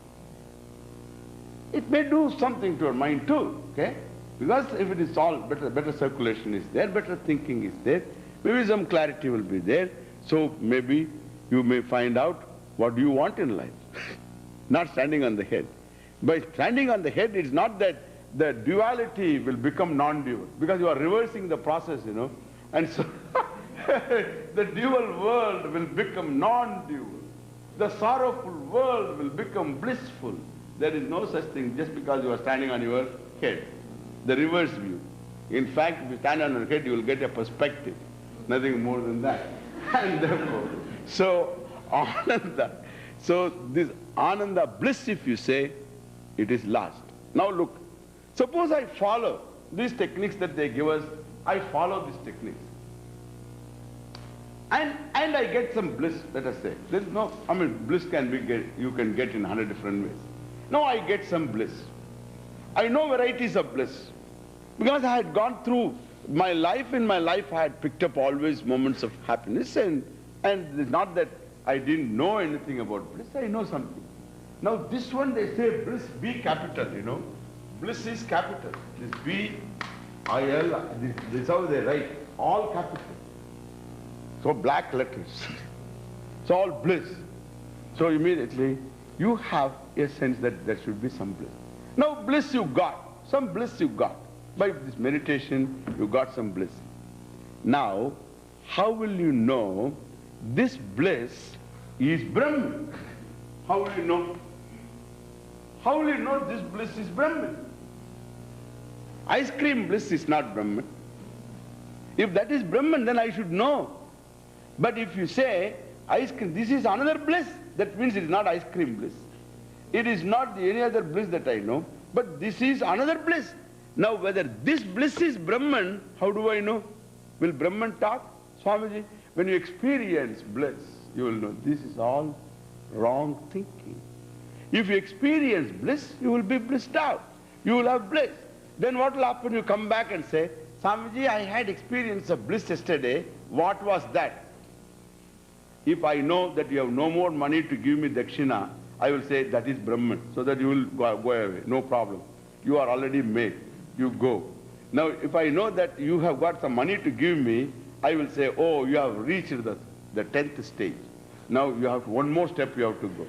It may do something to your mind too, okay? Because if it is all better circulation is there, better thinking is there, maybe some clarity will be there. So maybe you may find out what you want in life. Not standing on the head. By standing on the head, it's not that the duality will become non-dual, because you are reversing the process, you know. And so the dual world will become non-dual. The sorrowful world will become blissful. There is no such thing just because you are standing on your head. The reverse view. In fact, if you stand on your head, you will get a perspective. Nothing more than that. And therefore, so Ananda. So this Ananda bliss, if you say, it is last. Now look, suppose I follow these techniques that they give us, I follow these techniques. And I get some bliss, let us say. There's no, bliss you can get in 100 different ways. Now I get some bliss. I know varieties of bliss. Because I had gone through my life, in my life I had picked up always moments of happiness, and it's not that I didn't know anything about bliss, I know something. Now this one they say bliss, B capital, you know. Bliss is capital. This B-I-L, this is how they write, all capital. So black letters. It's all bliss. So immediately you have a sense that there should be some bliss. Now bliss you got, some bliss you got. By this meditation you got some bliss. Now how will you know this bliss is Brahman? How will you know? How will you know this bliss is Brahman? Ice cream bliss is not Brahman. If that is Brahman, then I should know. But if you say, ice cream, this is another bliss, that means it is not ice cream bliss. It is not any other bliss that I know, but this is another bliss. Now whether this bliss is Brahman, how do I know? Will Brahman talk? Swamiji, when you experience bliss, you will know this is all wrong thinking. If you experience bliss, you will be blissed out. You will have bliss. Then what will happen? You come back and say, Swamiji, I had experience of bliss yesterday. What was that? If I know that you have no more money to give me dakshina, I will say that is Brahman, so that you will go away. No problem. You are already made. You go. Now, if I know that you have got some money to give me, I will say, oh, you have reached the 10th stage. Now you have one more step you have to go.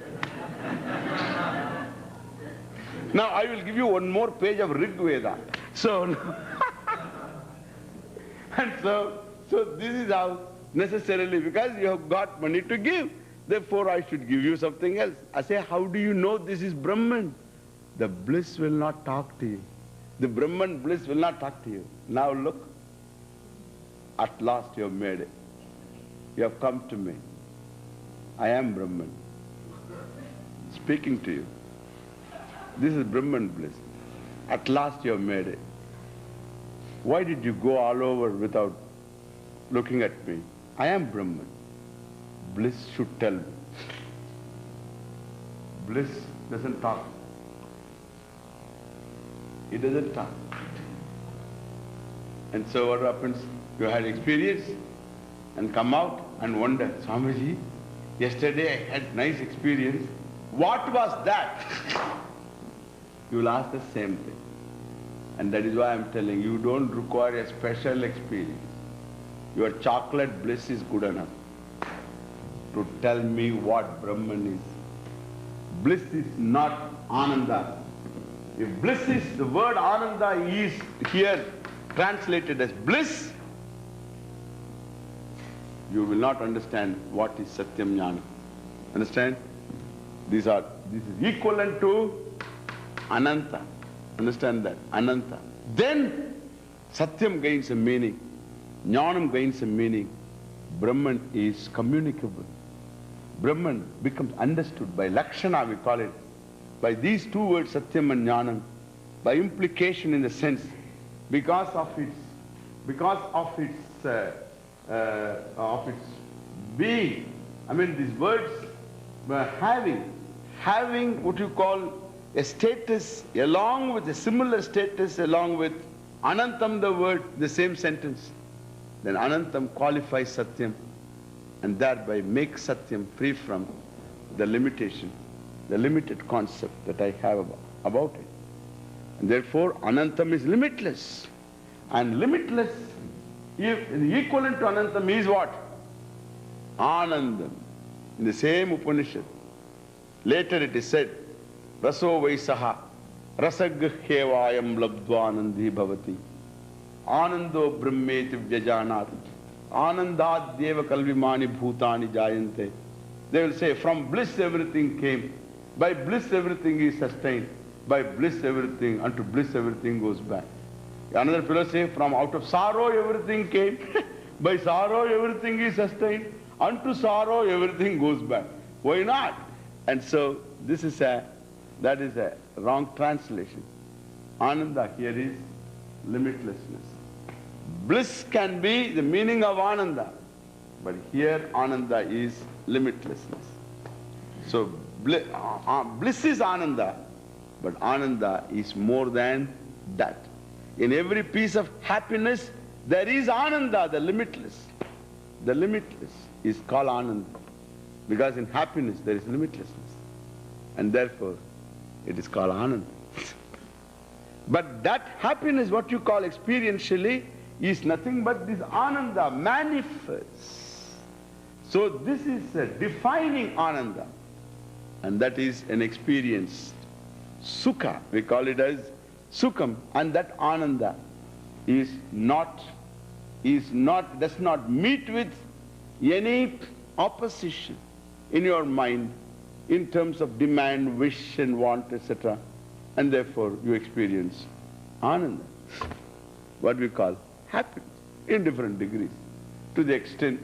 Now I will give you one more page of Rig Veda. So, and so this is how necessarily, because you have got money to give, therefore I should give you something else. I say, how do you know this is Brahman? The bliss will not talk to you. The Brahman bliss will not talk to you. Now look, at last you have made it. You have come to me. I am Brahman, speaking to you. This is Brahman bliss. At last you have made it. Why did you go all over without looking at me? I am Brahman. Bliss should tell me. Bliss doesn't talk. It doesn't talk. And so what happens? You had experience and come out and wonder, Swamiji, yesterday I had nice experience. What was that? You will ask the same thing. And that is why I am telling you, don't require a special experience. Your chocolate bliss is good enough to tell me what Brahman is. Bliss is not Ananda. If bliss is, the word Ananda is here translated as bliss, you will not understand what is satyam jnânam. Understand? This is equivalent to ananta. Understand that? Ananta. Then satyam gains a meaning. Jnânam gains a meaning. Brahman is communicable. Brahman becomes understood by lakshana, we call it. By these two words, satyam and jnânam, by implication in the sense, because of its being. I mean, these words having what you call a status, along with a similar status, along with anantam, the word, the same sentence. Then anantam qualifies satyam and thereby makes satyam free from the limitation, the limited concept that I have about it. And therefore anantam is limitless. And limitless, if the equivalent to anantam is what? Anandam. In the same Upanishad. Later it is said, Raso Vaisaha Rasagrhyevayam labdvanandi bhavati Anando brahmeti vyajanat Anandad deva kalvimani bhutani jayante. They will say, from bliss everything came. By bliss everything is sustained. By bliss everything, unto bliss everything goes back. Another fellow say, from out of sorrow everything came. By sorrow everything is sustained. Unto sorrow everything goes back. Why not? And so that is a wrong translation. Ananda here is limitlessness. Bliss can be the meaning of Ananda, but here Ananda is limitlessness. So bliss is Ananda, but Ananda is more than that. In every piece of happiness, there is Ananda, the limitless. The limitless is called Ananda, because in happiness there is limitlessness, and therefore it is called Ananda. But that happiness, what you call experientially, is nothing but this Ananda manifests. So this is a defining Ananda, and that is an experience. Sukha, we call it as Sukham, and that Ananda is not does not meet with any opposition in your mind in terms of demand, wish and want, etc. And therefore you experience ananda, what we call happiness, in different degrees. To the extent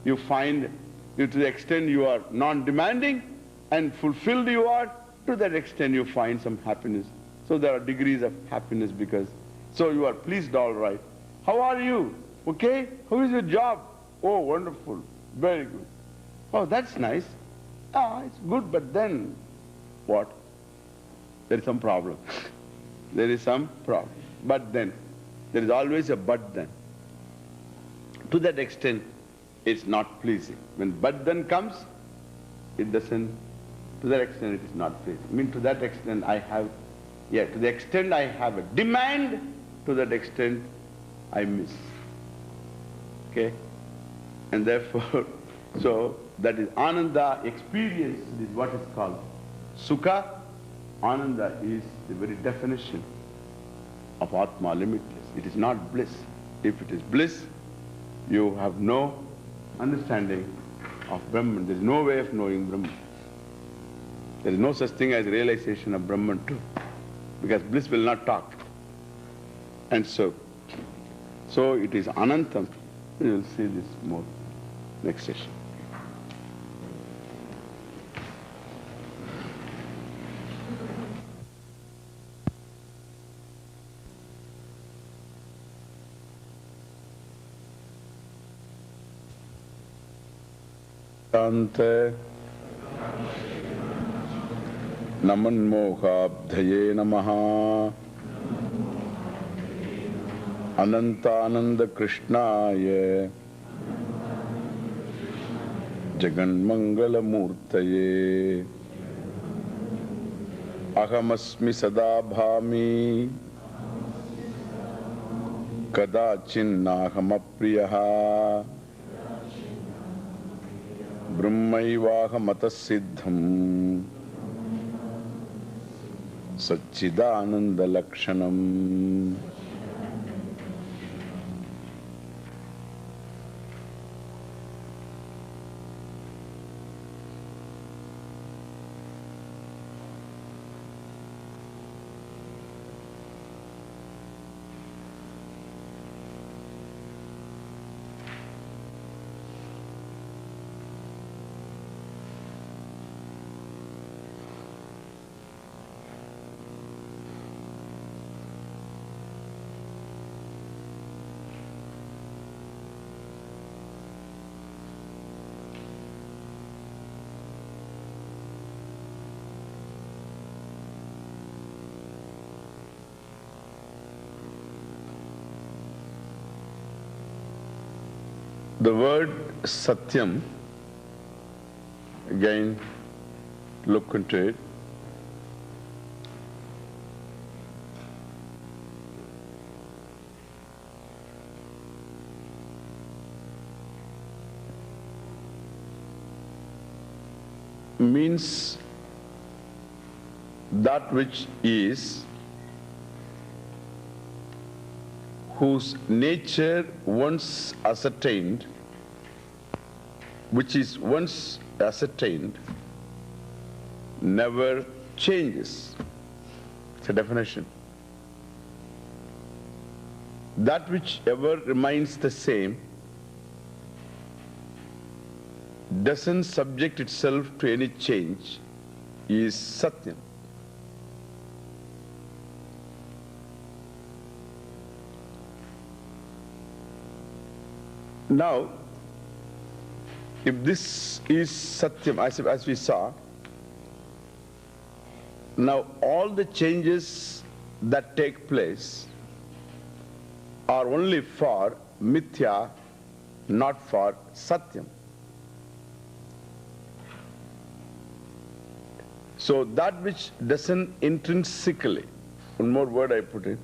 you find, to the extent you are non-demanding and fulfilled you are, to that extent you find some happiness. So there are degrees of happiness because, so you are pleased, all right. How are you? Okay? How is your job? Oh, wonderful. Very good. Oh, that's nice. Ah, it's good, but then what? There is some problem. There is some problem. But then. There is always a but then. To that extent, it's not pleasing. When but then comes, it doesn't, to that extent it is not pleasing. I mean, to that extent I have, to the extent I have a demand, to that extent I miss. Okay? And therefore, so that is ananda experience, is what is called sukha. Ananda is the very definition of Atma, limitless. It is not bliss. If it is bliss, you have no understanding of Brahman. There is no way of knowing Brahman. There is no such thing as realization of Brahman too, because bliss will not talk. And so it is anantam. You will see this more next session. Ante Namanmohabdhaye Namaha Anantananda Krishnaya Jaganmangala Murtaye Ahamasmi Sadabhami Kadachinnahamappriyaha Brahmaivahamatassiddham Satchidananda Lakshanam. The word satyam, again look into it. Means that which is, whose nature once ascertained, which is once ascertained, never changes. It's a definition. That which ever remains the same doesn't subject itself to any change is satyam. Now, if this is satyam, as we saw, now all the changes that take place are only for mithya, not for satyam. So that which doesn't intrinsically, one more word I put in,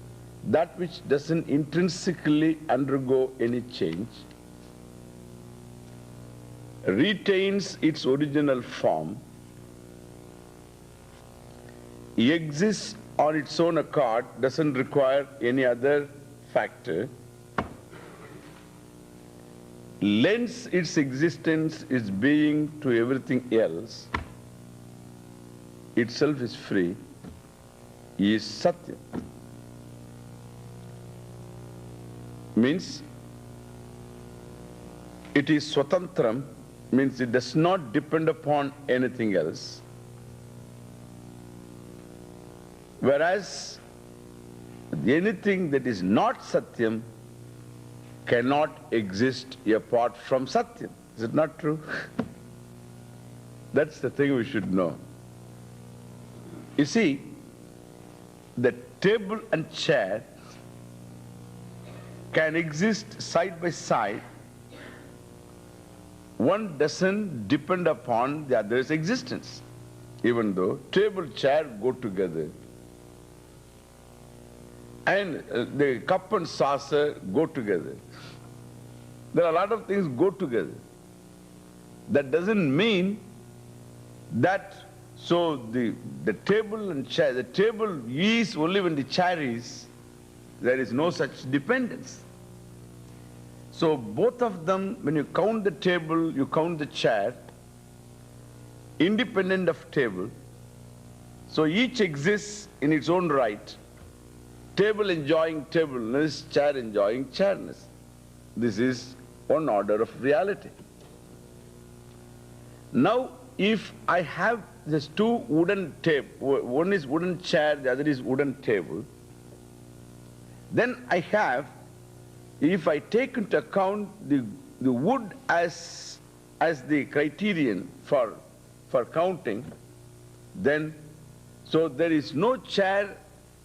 that which doesn't intrinsically undergo any change retains its original form, exists on its own accord, doesn't require any other factor, lends its existence, its being to everything else, itself is free, is satyam. Means it is swatantram, means it does not depend upon anything else. Whereas anything that is not satyam cannot exist apart from satyam. Is it not true? That's the thing we should know. You see, the table and chair can exist side by side. One doesn't depend upon the other's existence, even though table, chair go together. And the cup and saucer go together. There are a lot of things go together. That doesn't mean that, so the table and chair, the table is only when the chair is, there is no such dependence. So both of them, when you count the table, you count the chair, independent of table. So each exists in its own right. Table enjoying tableness, chair enjoying chairness. This is one order of reality. Now, if I have just two wooden table, one is wooden chair, the other is wooden table, then I have, if I take into account the wood as the criterion for counting, then, so there is no chair,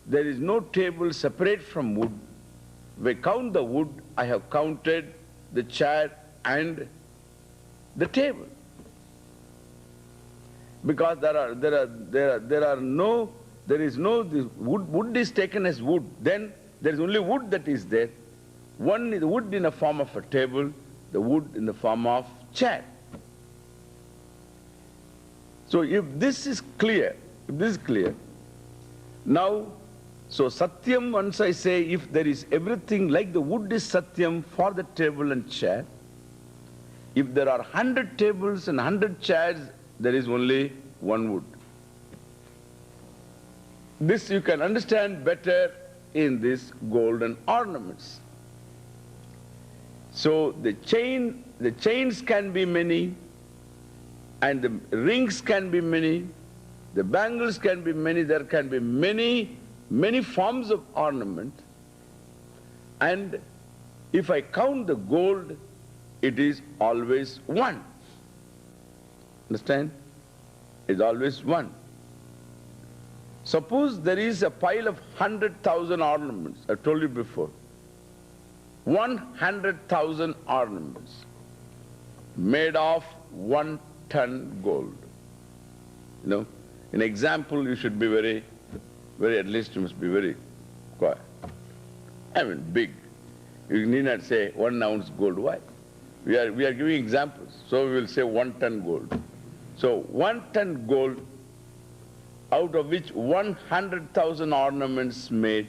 there is no table separate from wood. If I count the wood, I have counted the chair and the table. Because the wood is taken as wood, then there is only wood that is there. One is the wood in the form of a table, the wood in the form of chair. So if this is clear, now, so satyam, once I say, if there is everything, like the wood is satyam for the table and chair, if there are 100 tables and 100 chairs, there is only one wood. This you can understand better in these golden ornaments. So the chains can be many, and the rings can be many, the bangles can be many, there can be many forms of ornament. And if I count the gold, it is always one. Understand? It's always one. Suppose there is a pile of 100,000 ornaments, I told you before. 100,000 ornaments made of 1 ton gold. You know, in example, you should be very, at least you must be very quiet. I mean, big. You need not say 1 ounce gold. Why? We are giving examples. So we will say 1 ton gold. So 1 ton gold, out of which 100,000 ornaments made.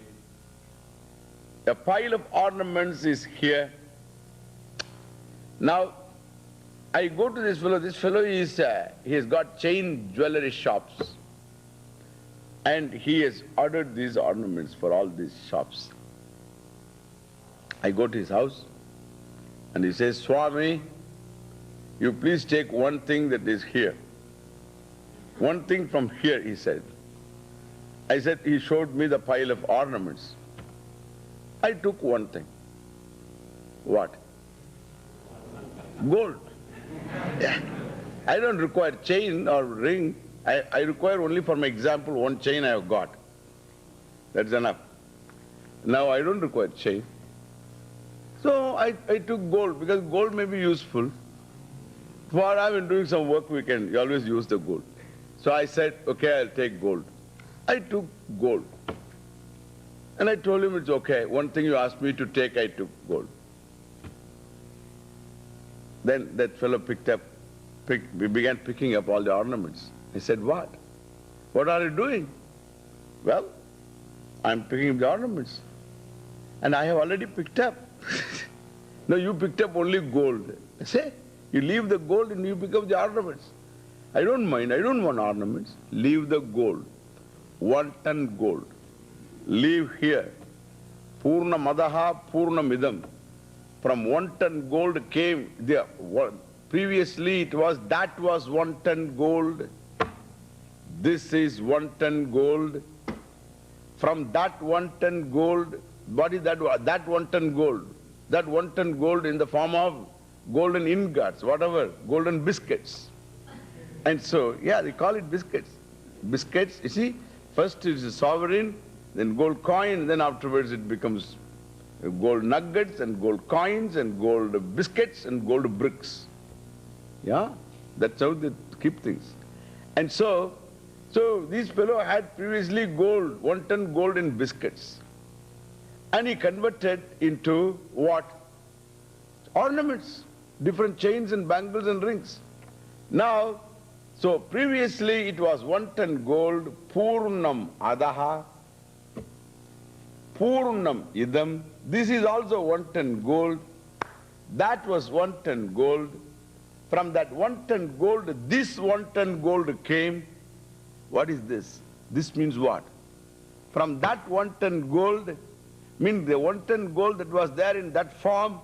A pile of ornaments is here. Now, I go to this fellow. This fellow is, he has got chain jewelry shops. And he has ordered these ornaments for all these shops. I go to his house and he says, Swami, you please take one thing that is here. One thing from here, he said. I said, he showed me the pile of ornaments. I took one thing. What? Gold. Yeah. I don't require chain or ring. I require only, for my example, one chain I have got. That's enough. Now I don't require chain. So I took gold, because gold may be useful. For I've been doing some work weekend, you always use the gold. So I said, okay, I'll take gold. I took gold. And I told him it's okay. One thing you asked me to take, I took gold. Then that fellow we began picking up all the ornaments. I said, what? What are you doing? Well, I'm picking up the ornaments. And I have already picked up. No, you picked up only gold. Say, you leave the gold and you become the ornaments. I don't mind, I don't want ornaments. Leave the gold. 1 ton gold. Leave here. Purna madaha, purna midam. From 1 ton gold came, previously that was 1 ton gold. This is 1 ton gold. From that 1 ton gold, what is that 1 ton gold? That 1 ton gold in the form of golden ingots, whatever, golden biscuits. And so, yeah, they call it biscuits. Biscuits, you see, first it is a sovereign, then gold coin, then afterwards it becomes gold nuggets and gold coins and gold biscuits and gold bricks. Yeah, that's how they keep things. And so this fellow had previously gold, 1 ton gold in biscuits. And he converted into what? Ornaments, different chains and bangles and rings. Now, so previously it was 1 ton gold, purnam adaha, purnam idam. This is also 1 ton gold. That was 1 ton gold. From that 1 ton gold, this 1 ton gold came. What is this? This means what? From that 1 ton gold, means the 1 ton gold that was there in that form,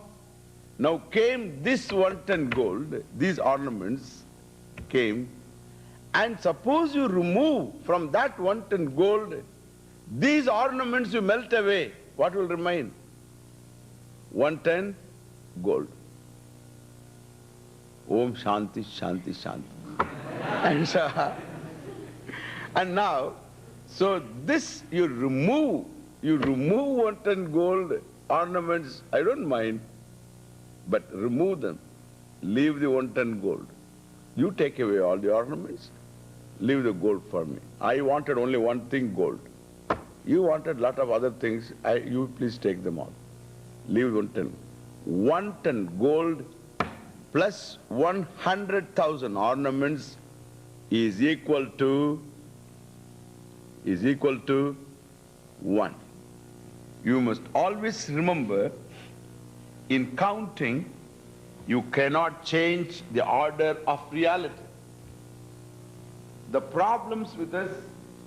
now came this 1 ton gold, these ornaments came, and suppose you remove from that 1 ton gold, these ornaments you melt away, what will remain? 1 ton gold. Om Shanti, Shanti, Shanti. And now, so this you remove 1 ton gold ornaments, I don't mind, but remove them. Leave the 1 ton gold. You take away all the ornaments, leave the gold for me. I wanted only one thing, gold. You wanted a lot of other things, you please take them all. Leave 1 ton. 1 ton gold plus 100,000 ornaments is equal to 1. You must always remember, in counting, you cannot change the order of reality. The problems with us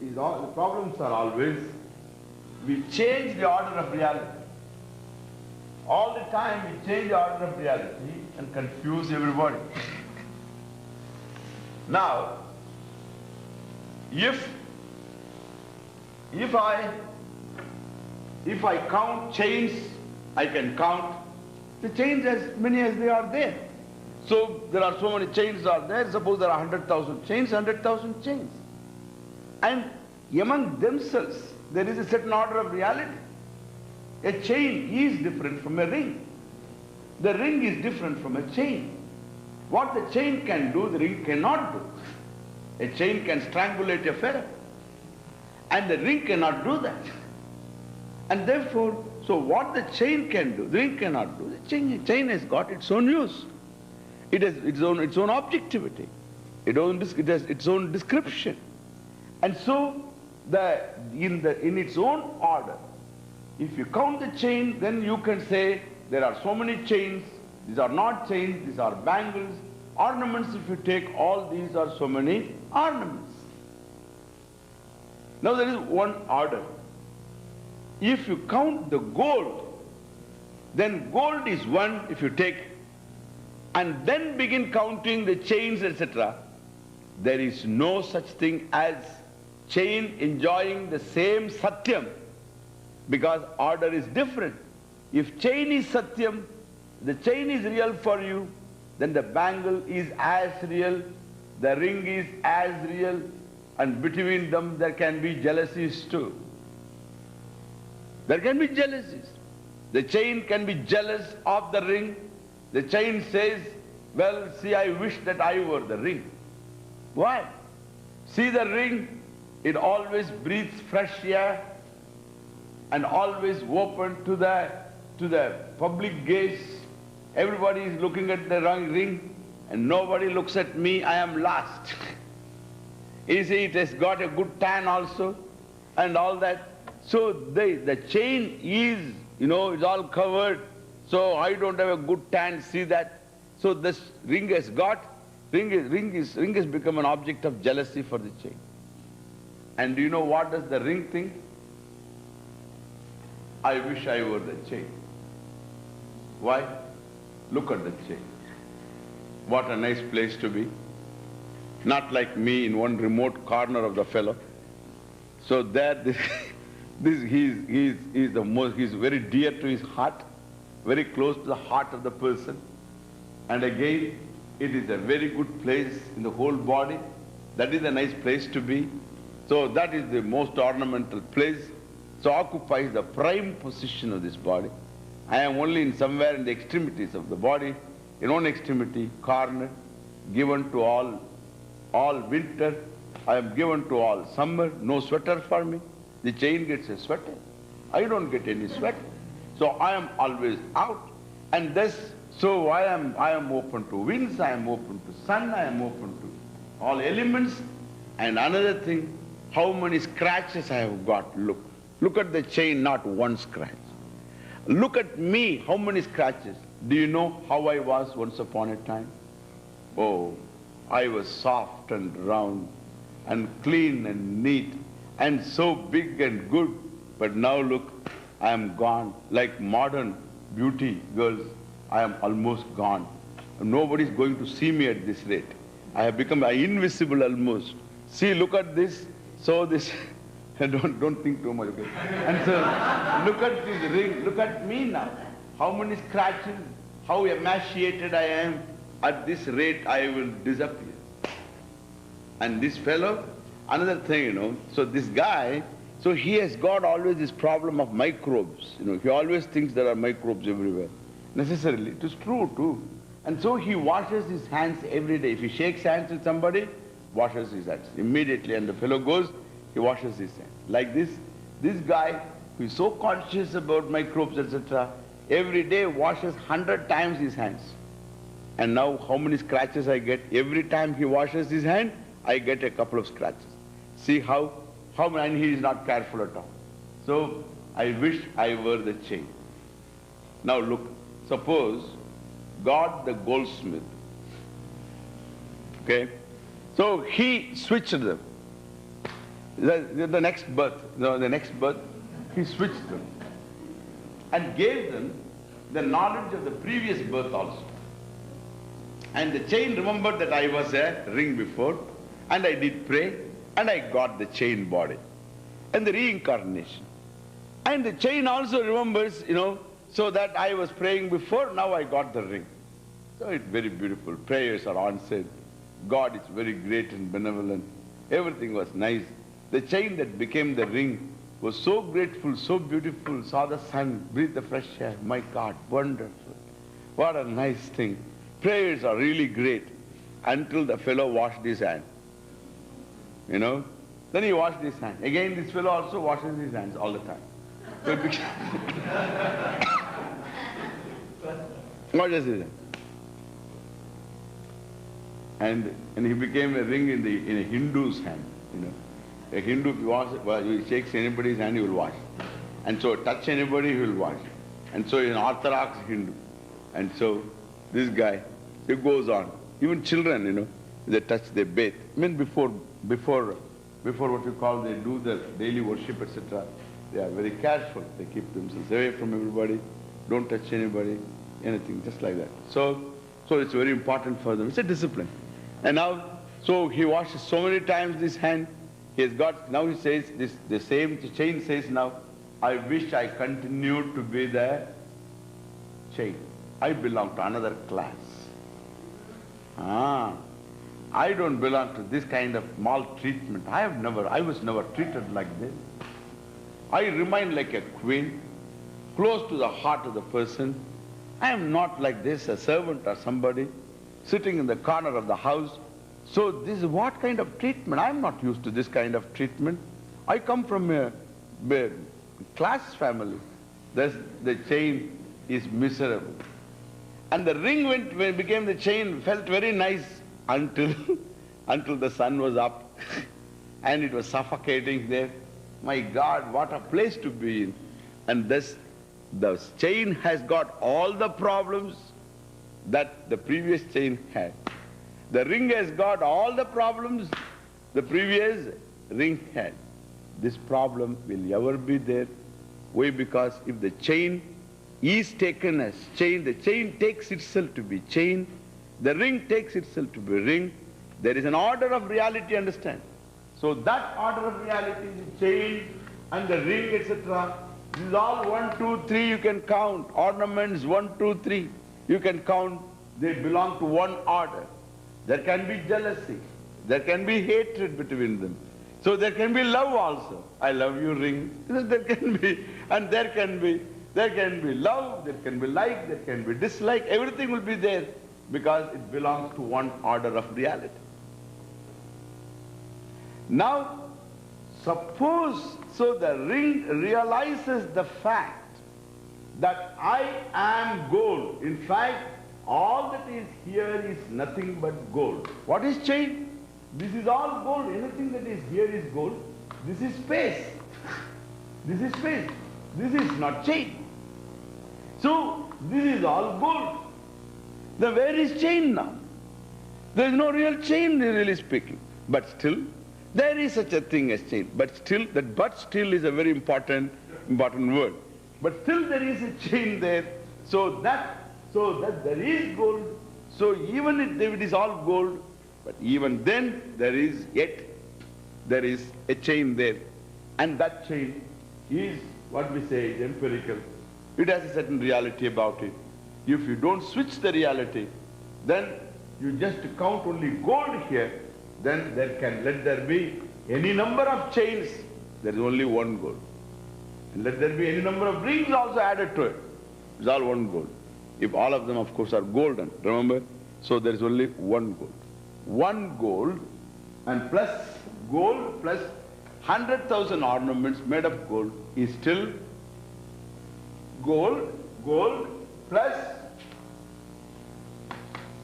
the problems are always, we change the order of reality. All the time we change the order of reality and confuse everybody. Now, if I count chains, I can count the chains as many as they are there. So there are so many chains are there. Suppose there are 100,000 chains, 100,000 chains. And among themselves, there is a certain order of reality. A chain is different from a ring. The ring is different from a chain. What the chain can do, the ring cannot do. A chain can strangulate a feather, and the ring cannot do that. And therefore, so what the chain can do, the ring cannot do. The chain has got its own use. It has its own objectivity. It has its own description. And so, in its own order, if you count the chain, then you can say there are so many chains. These are not chains, these are bangles. Ornaments, if you take, all these are so many ornaments. Now there is one order. If you count the gold, then gold is 1 if you take, and then begin counting the chains, etc. There is no such thing as chain enjoying the same satyam, because order is different. If chain is satyam, the chain is real for you, then the bangle is as real, the ring is as real, and between them there can be jealousies too. There can be jealousies. The chain can be jealous of the ring. The chain says, well, see, I wish that I were the ring. Why? See the ring, it always breathes fresh air and always open to the public gaze. Everybody is looking at the ring and nobody looks at me, I am last. You see, it has got a good tan also and all that. So the chain is, it's all covered. So I don't have a good tan, see that. So this ring has become an object of jealousy for the chain. And do you know what does the ring think? I wish I were the chain. Why? Look at the chain. What a nice place to be. Not like me in one remote corner of the fellow. So there, he's very dear to his heart, very close to the heart of the person. And again, it is a very good place in the whole body. That is a nice place to be. So that is the most ornamental place. So occupies the prime position of this body. I am only in somewhere in the extremities of the body, in one extremity, corner, given to all winter. I am given to all summer, no sweater for me. The chain gets a sweater. I don't get any sweat. So I am always out. And thus, so I am open to winds, I am open to sun, I am open to all elements. And another thing, how many scratches I have got. Look at the chain, not one scratch. Look at me, how many scratches. Do you know how I was once upon a time? Oh, I was soft and round and clean and neat and so big and good. But now look, I am gone. Like modern beauty girls, I am almost gone. Nobody is going to see me at this rate. I have become invisible almost. See, look at this. So this, don't think too much, okay? And so, look at this ring, look at me now. How many scratches, how emaciated I am. At this rate, I will disappear. And this fellow, another thing, so this guy, so he has got always this problem of microbes. He always thinks there are microbes everywhere. Necessarily, it is true too. And so he washes his hands every day. If he shakes hands with somebody, washes his hands immediately, and the fellow goes, he washes his hands. Like this guy who is so conscious about microbes, etc., every day washes 100 times his hands. And now how many scratches I get? Every time he washes his hand, I get a couple of scratches. See how and he is not careful at all. So I wish I were the chain. Now look, suppose God the goldsmith, okay? So he switched them. The next birth, he switched them and gave them the knowledge of the previous birth also. And the chain remembered that I was a ring before, and I did pray, and I got the chain body and the reincarnation. And the chain also remembers, so that I was praying before, now I got the ring. So it's very beautiful. Prayers are answered. God is very great and benevolent. Everything was nice. The chain that became the ring was so grateful, so beautiful, saw the sun, breathed the fresh air. My God, wonderful. What a nice thing. Prayers are really great until the fellow washed his hand. Then he washed his hand. Again, this fellow also washes his hands all the time. So it became washes his hand. And he became a ring in a Hindu's hand. A Hindu, if he shakes anybody's hand, he will wash. And so touch anybody, he will wash. And so in Orthodox Hindu. And so this guy, he goes on. Even children, they touch, they bathe. I mean, before what you call, they do their daily worship, etc., they are very careful. They keep themselves away from everybody, don't touch anybody, anything, just like that. So it's very important for them. It's a discipline. And now, so he washes so many times this hand. He has got, now he says, the chain says now, I wish I continued to be the chain. I belong to another class. I don't belong to this kind of maltreatment. I was never treated like this. I remain like a queen, close to the heart of the person. I am not like this, a servant or somebody, sitting in the corner of the house. So this is what kind of treatment? I am not used to this kind of treatment. I come from a class family. Thus the chain is miserable. And the ring when it became the chain felt very nice until the sun was up and it was suffocating there. My God, what a place to be in. And thus the chain has got all the problems that the previous chain had. The ring has got all the problems the previous ring had. This problem will ever be there. Why? Because if the chain is taken as chain, the chain takes itself to be chain, the ring takes itself to be ring, there is an order of reality, understand? So that order of reality is the chain and the ring, etc. This is all 1, 2, 3, you can count. Ornaments 1, 2, 3. You can count, they belong to one order. There can be jealousy. There can be hatred between them. So there can be love also. I love you ring. There can be, and there can be love, there can be like, there can be dislike. Everything will be there because it belongs to one order of reality. Now, suppose, so the ring realizes the fact that I am gold. In fact, all that is here is nothing but gold. What is chain? This is all gold. Anything that is here is gold. This is space. This is space. This is not chain. So, this is all gold. Then where is chain now? There is no real chain, really speaking. But still, there is such a thing as chain. But still, that but still is a very important word. But still there is a chain there. So that there is gold. So even if it is all gold, but even then there is a chain there. And that chain is what we say is empirical. It has a certain reality about it. If you don't switch the reality, then you just count only gold here, then let there be any number of chains, there is only one gold. And let there be any number of rings also added to it. It's all one gold. If all of them, of course, are golden, remember? So there is only one gold. One gold and plus gold plus 100,000 ornaments made of gold is still gold plus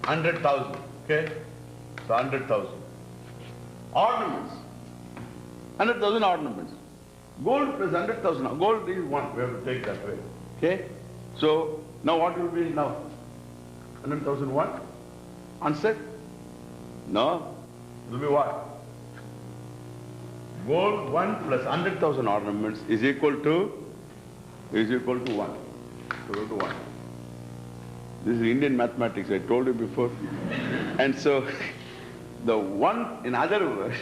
100,000. Okay? So 100,000. Ornaments. 100,000 ornaments. Gold plus 100,000. Gold is one. We have to take that way. Okay? So now what will be now? 100,000 what? Answer? No. It will be what? Gold 1 plus 100,000 ornaments is equal to 1. Equal to 1. This is Indian mathematics, I told you before. And so the one, in other words,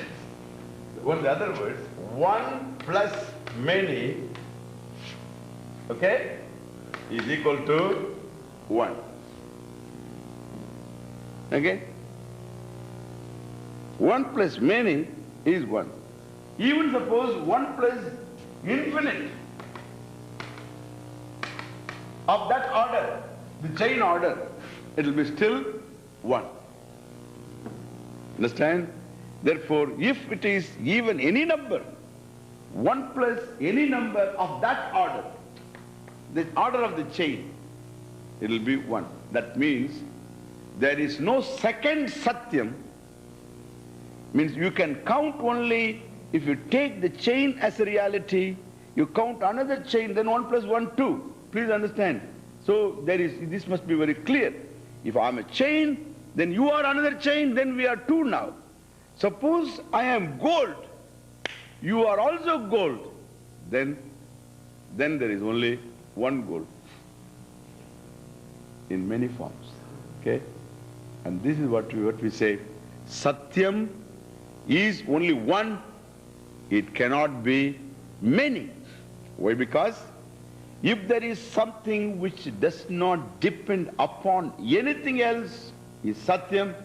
1 plus many, okay, is equal to 1. Okay? 1 plus many is 1. Even suppose 1 plus infinite of that order, the chain order, it will be still 1. Understand? Therefore, if it is even any number, 1 plus any number of that order, the order of the chain, it will be 1. That means there is no second satyam. Means you can count only, if you take the chain as a reality, you count another chain, then 1 plus 1, 2. Please understand. So this must be very clear. If I am a chain, then you are another chain, then we are 2 now. Suppose I am gold, you are also gold, then there is only one gold in many forms. Okay? And this is what we say, satyam is only one, it cannot be many. Why? Because if there is something which does not depend upon anything else is satyam,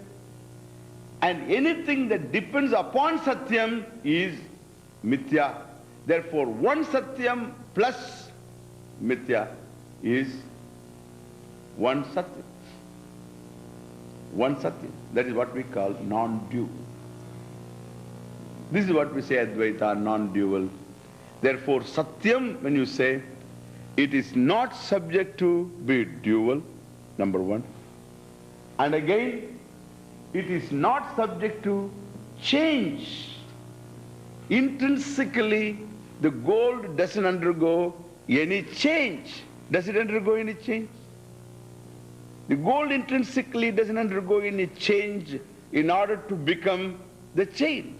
and anything that depends upon satyam is mithya. Therefore, one satyam plus mithya is one satyam. One satyam. That is what we call non-dual. This is what we say Advaita, non-dual. Therefore, satyam, when you say, it is not subject to be dual, number 1. And again, it is not subject to change. Intrinsically, the gold doesn't undergo any change. Does it undergo any change? The gold intrinsically doesn't undergo any change in order to become the chain,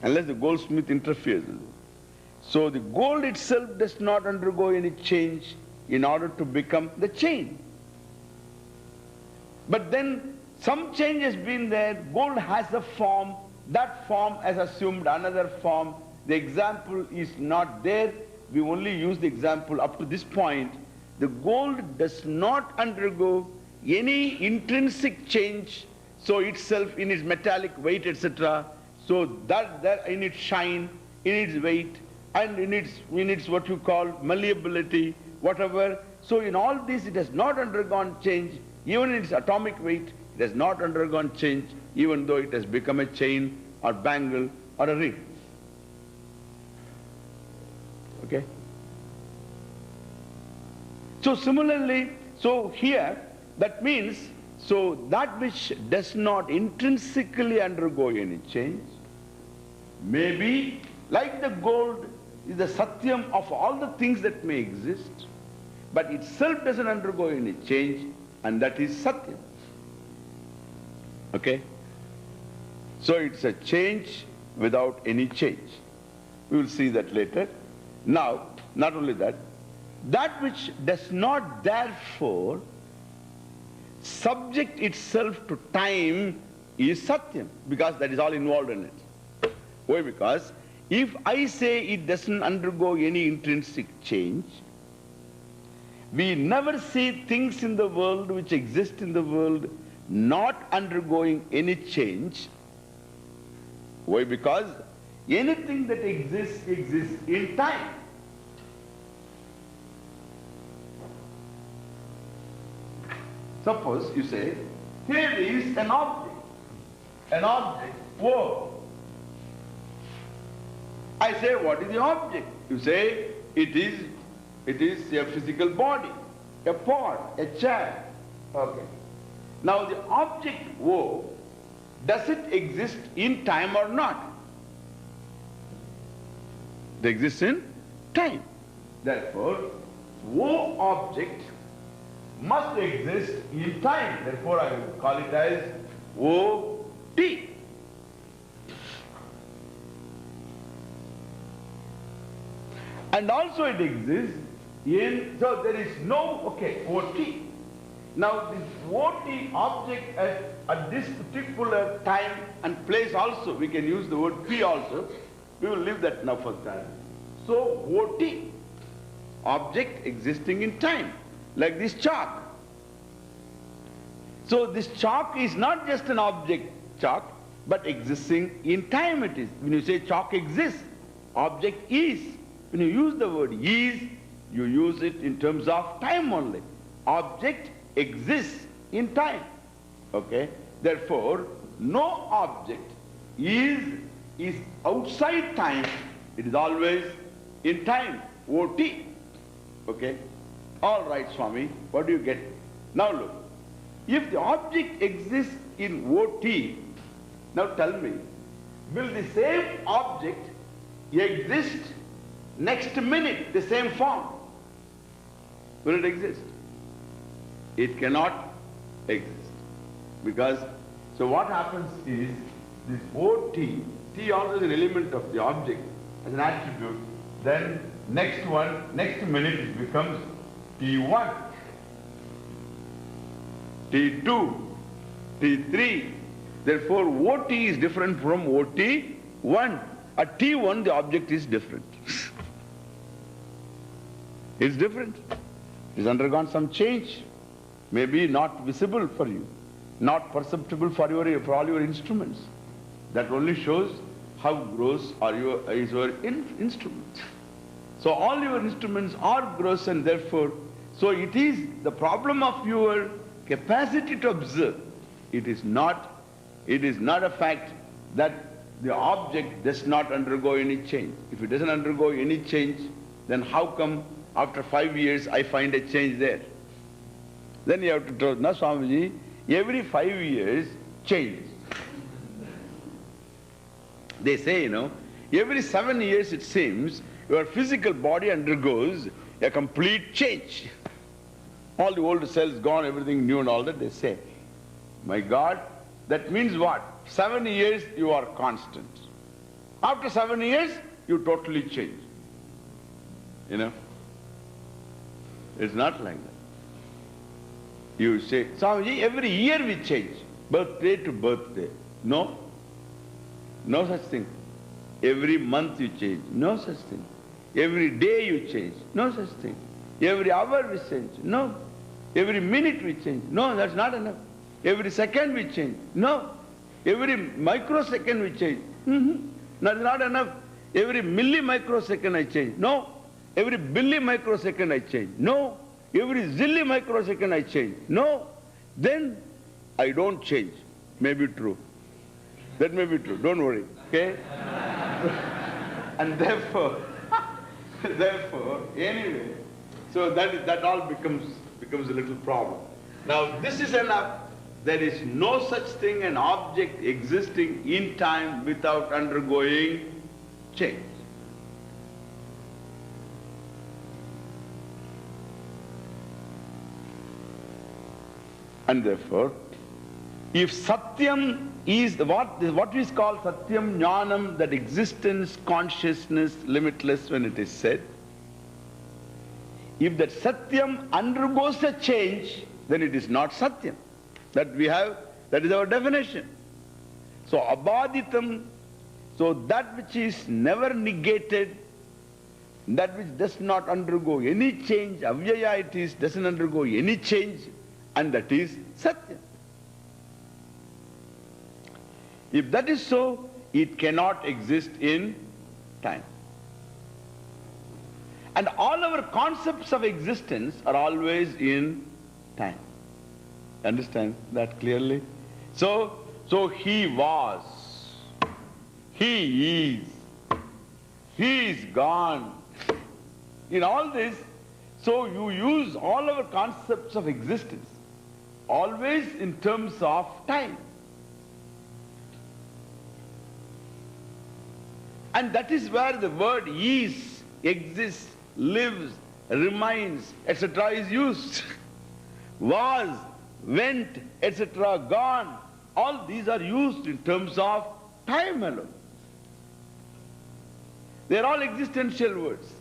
unless the goldsmith interferes. So the gold itself does not undergo any change in order to become the chain. But then some change has been there, gold has a form, that form has assumed another form. The example is not there, we only use the example up to this point. The gold does not undergo any intrinsic change, so itself in its metallic weight, etc. So that in its shine, in its weight, and in its what you call malleability, whatever. So in all this it has not undergone change. Even in its atomic weight, it has not undergone change, even though it has become a chain or bangle or a ring. Okay? So similarly, so here, that means, so that which does not intrinsically undergo any change, maybe like the gold is the satyam of all the things that may exist, but itself doesn't undergo any change, and that is satyam. Okay? So it's a change without any change. We will see that later. Now, not only that, that which does not therefore subject itself to time is satyam, because that is all involved in it. Why? Because if I say it doesn't undergo any intrinsic change, we never see things in the world which exist in the world not undergoing any change. Why? Because anything that exists in time. Suppose you say, here is an object, whoa. I say, what is the object? You say, it is a physical body, a pot, a chair. Okay. Now the object, whoa, does it exist in time or not? It exists in time. Therefore, whoa object must exist in time. Therefore, I will call it as O-T. And also it exists in, so there is no, okay, O-T. Now this O-T object at this particular time and place also, we can use the word P also. We will leave that now for that. So O-T, object existing in time. Like this chalk. So this chalk is not just an object, chalk, but existing in time it is. When you say chalk exists, object is. When you use the word is, you use it in terms of time only. Object exists in time. Okay? Therefore, no object is outside time. It is always in time. O-T. Okay? All right, Swami, what do you get? Now look, if the object exists in O-T, now tell me, will the same object exist next minute, the same form? Will it exist? It cannot exist. Because, so what happens is, this O-T, T also is an element of the object as an attribute, then next minute it becomes T1, T2, T3. Therefore, OT is different from OT1. At T1, the object is different. It's different. It's undergone some change. Maybe not visible for you, not perceptible for all your instruments. That only shows how gross is your instrument. So all your instruments are gross, and therefore, so it is the problem of your capacity to observe. It is not a fact that the object does not undergo any change. If it doesn't undergo any change, then how come after 5 years I find a change there? Then you have to tell, no, Swamiji, every 5 years changes. They say, every 7 years it seems your physical body undergoes a complete change. All the old cells gone, everything new and all that, they say, my God, that means what? 7 years you are constant. After 7 years, you totally change. You know? It's not like that. You say, Swamiji, every year we change. Birthday to birthday. No. No such thing. Every month you change. No such thing. Every day you change. No such thing. Every hour we change. No. Every minute we change. No, that's not enough. Every second we change. No. Every microsecond we change. That's not enough. Every milli-microsecond I change. No. Every billi-microsecond I change. No. Every zilli-microsecond I change. No. Then I don't change. May be true. That may be true. Don't worry. Okay? And therefore, anyway, so that all becomes a little problem. Now this is enough. There is no such thing, an object existing in time without undergoing change. And therefore, if satyam is what is called satyam, jnânam, that existence, consciousness, limitless when it is said, if that satyam undergoes a change, then it is not satyam. That is our definition. So abaditam, so that which is never negated, that which does not undergo any change, avyaya it is, doesn't undergo any change, and that is satyam. If that is so, it cannot exist in time. And all our concepts of existence are always in time. Understand that clearly? So he was, he is gone. In all this, so you use all our concepts of existence always in terms of time. And that is where the word is, exists, lives, remains, etc. is used. Was, went, etc., gone. All these are used in terms of time alone. They are all existential words.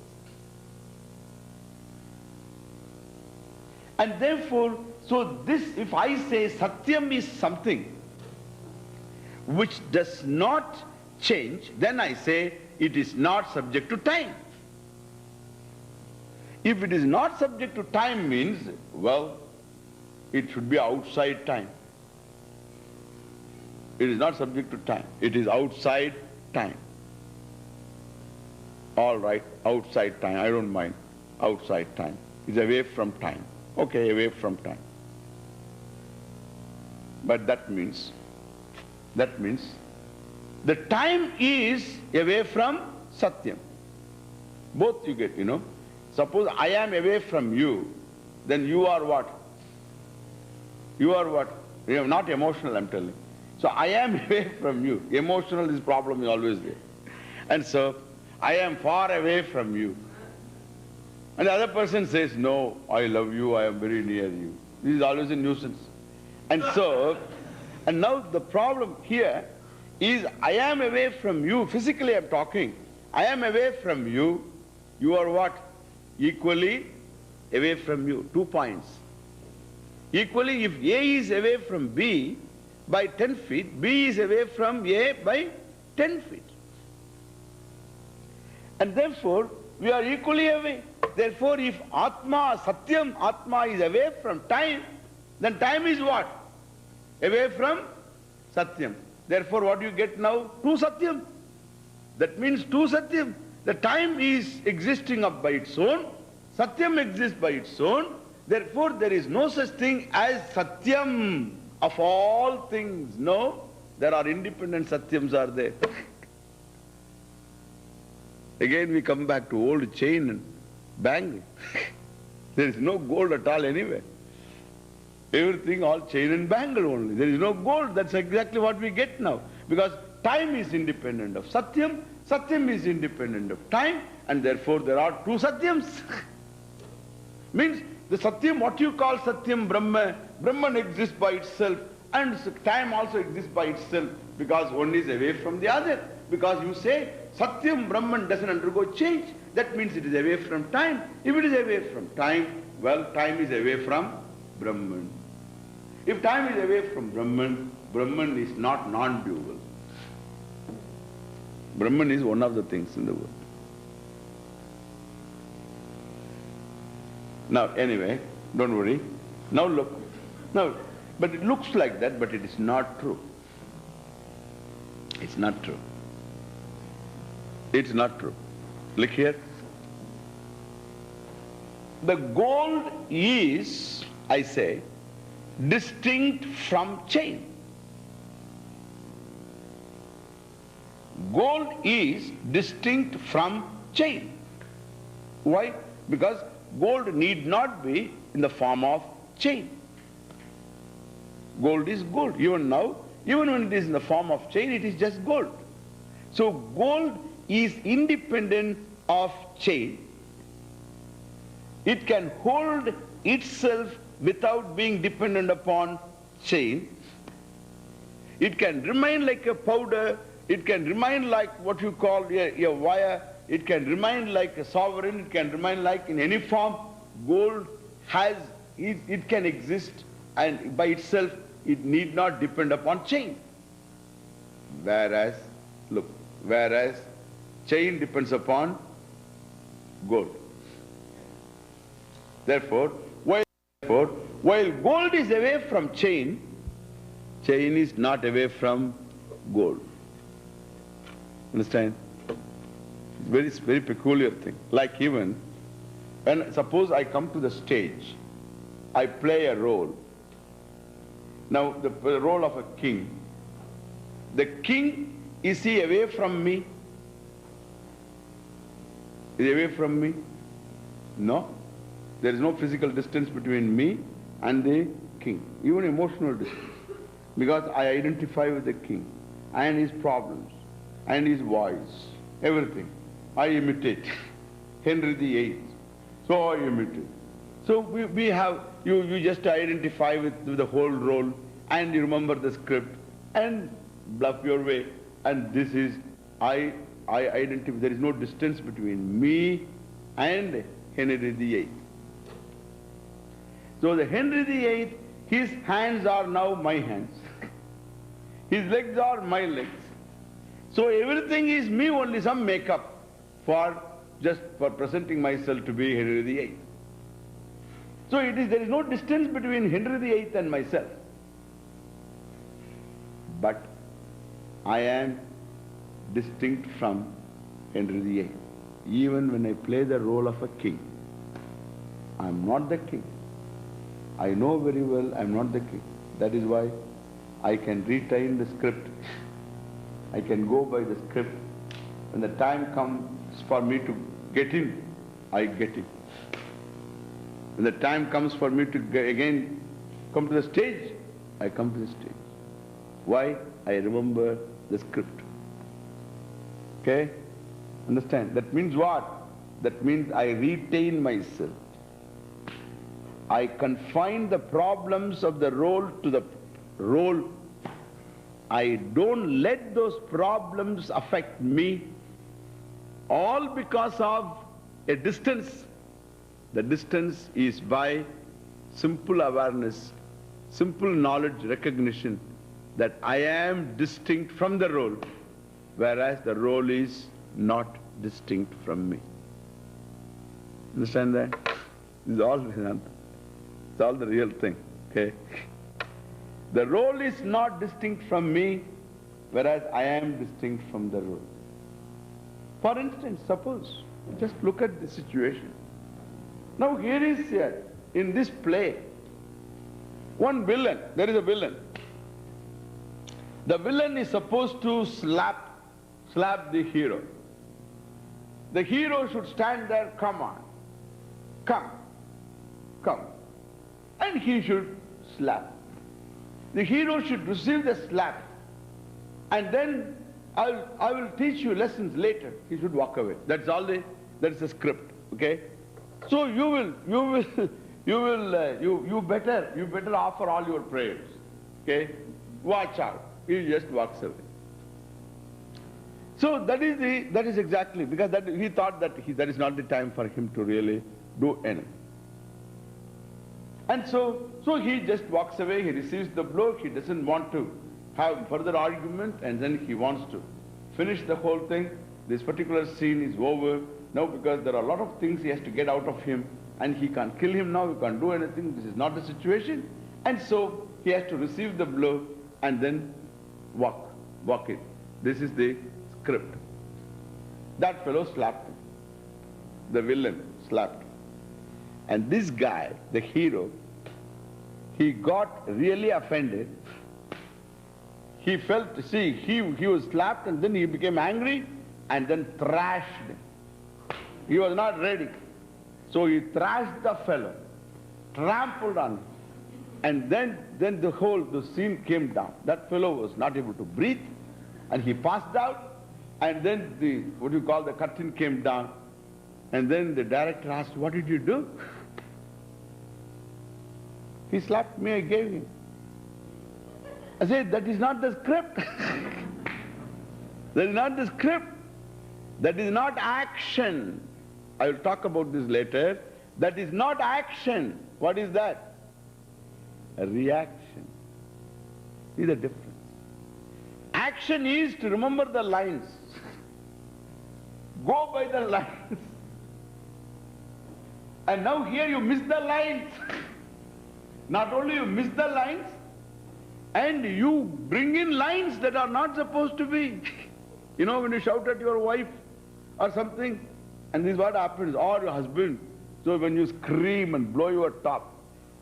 And therefore, so this, if I say satyam is something which does not change, then I say it is not subject to time. If it is not subject to time means, well, it should be outside time. It is not subject to time. It is outside time. All right, outside time, I don't mind. Outside time. It's away from time. Okay, away from time. But that means the time is away from satyam. Both you get, you know. Suppose I am away from you, then you are what? You are what? You are not emotional, I'm telling. So I am away from you. Emotional is problem is always there. And so I am far away from you. And the other person says, no, I love you, I am very near you. This is always a nuisance. And so, and now the problem here is I am away from you. Physically I am talking. I am away from you. You are what? Equally away from you. 2 points. Equally, if A is away from B by 10 feet, B is away from A by 10 feet. And therefore, we are equally away. Therefore, if Atma, Satyam, Atma is away from time, then time is what? Away from Satyam. Therefore, what do you get now? 2 Satyam. That means 2 Satyam. The time is existing up by its own. Satyam exists by its own. Therefore, there is no such thing as Satyam of all things. No, there are independent Satyams are there. Again we come back to old chain and bangle. There is no gold at all anywhere. Everything all chain and bangle only. There is no gold. That's exactly what we get now. Because time is independent of Satyam, Satyam is independent of time, and therefore there are 2 Satyams. Means The satyam, what you call satyam, Brahman exists by itself, and time also exists by itself, because one is away from the other. Because you say satyam, Brahman doesn't undergo change, that means it is away from time. If it is away from time, well, time is away from Brahman. If time is away from Brahman, Brahman is not non-dual. Brahman is one of the things in the world. Now, anyway, don't worry. Now look. Now, but it looks like that, but it is not true. It's not true. It's not true. Look here. The gold is, I say, distinct from chain. Gold is distinct from chain. Why? Because gold need not be in the form of chain. Gold is gold. Even now, even when it is in the form of chain, it is just gold. So gold is independent of chain. It can hold itself without being dependent upon chain. It can remain like a powder. It can remain like what you call a wire. It can remain like a sovereign. It can remain like in any form. Gold has, it can exist, and by itself it need not depend upon chain. Whereas, look, whereas chain depends upon gold. Therefore, while gold is away from chain, chain is not away from gold. Understand? It's very peculiar thing. Like even when suppose I come to the stage, I play a role. Now the role of a king. The king, is he away from me? Is he away from me? No. There is no physical distance between me and the king, even emotional distance. Because I identify with the king and his problems and his voice, everything. I imitate Henry VIII. So I imitate. So we have, you just identify with the whole role, and you remember the script and bluff your way. And this is, I identify, there is no distance between me and Henry VIII. So the Henry VIII, his hands are now my hands. His legs are my legs. So everything is me, only some makeup for just for presenting myself to be Henry VIII. So there is no distance between Henry VIII and myself. But I am distinct from Henry VIII. Even when I play the role of a king, I am not the king. I know very well I am not the king. That is why I can retain the script. I can go by the script. When the time comes for me to get in, I get in. When the time comes for me to again come to the stage, I come to the stage. Why? I remember the script. Okay? Understand? That means what? That means I retain myself. I confine the problems of the role to the role. I don't let those problems affect me, all because of a distance. The distance is by simple awareness, simple knowledge, recognition that I am distinct from the role, whereas the role is not distinct from me. Understand that? This is all Vedanta. It's all the real thing. Okay? The role is not distinct from me, whereas I am distinct from the role. For instance, suppose, just look at the situation. Now here is, in this play, one villain, there is a villain. The villain is supposed to slap the hero. The hero should stand there, come on, come. And he should slap. The hero should receive the slap. And then I will teach you lessons later. He should walk away. That's all that's the script. Okay? So you will you will, you better offer all your prayers. Okay? Watch out. He just walks away. So that is exactly, because he thought that that is not the time for him to really do anything. And so he just walks away, he receives the blow, he doesn't want to have further argument, and then he wants to finish the whole thing. This particular scene is over now because there are a lot of things he has to get out of him, and he can't kill him now, he can't do anything, this is not the situation. And so he has to receive the blow and then walk it. This is the script. That fellow slapped him. The villain slapped him. And this guy, the hero, he got really offended. He felt, see, he was slapped and then he became angry and then thrashed him. He was not ready. So he thrashed the fellow, trampled on him. And then the scene came down. That fellow was not able to breathe and he passed out. And then the curtain came down. And then the director asked, what did you do? He slapped me, I gave him. I said, that is not the script. That is not the script. That is not action. I will talk about this later. That is not action. What is that? A reaction. See the difference. Action is to remember the lines. Go by the lines. And now here you miss the lines. Not only you miss the lines, and you bring in lines that are not supposed to be. You know, when you shout at your wife or something, and this is what happens, or your husband. So when you scream and blow your top,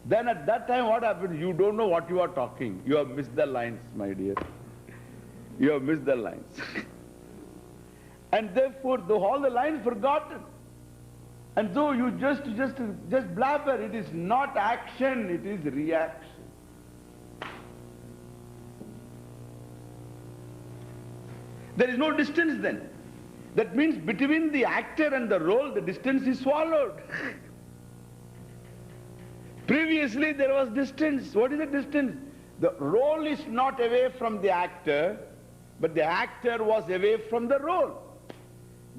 then at that time what happens? You don't know what you are talking. You have missed the lines, my dear. You have missed the lines. And therefore, all the lines forgotten. And so you just blabber. It is not action, it is reaction. There is no distance then. That means between the actor and the role, the distance is swallowed. Previously there was distance. What is the distance? The role is not away from the actor, but the actor was away from the role.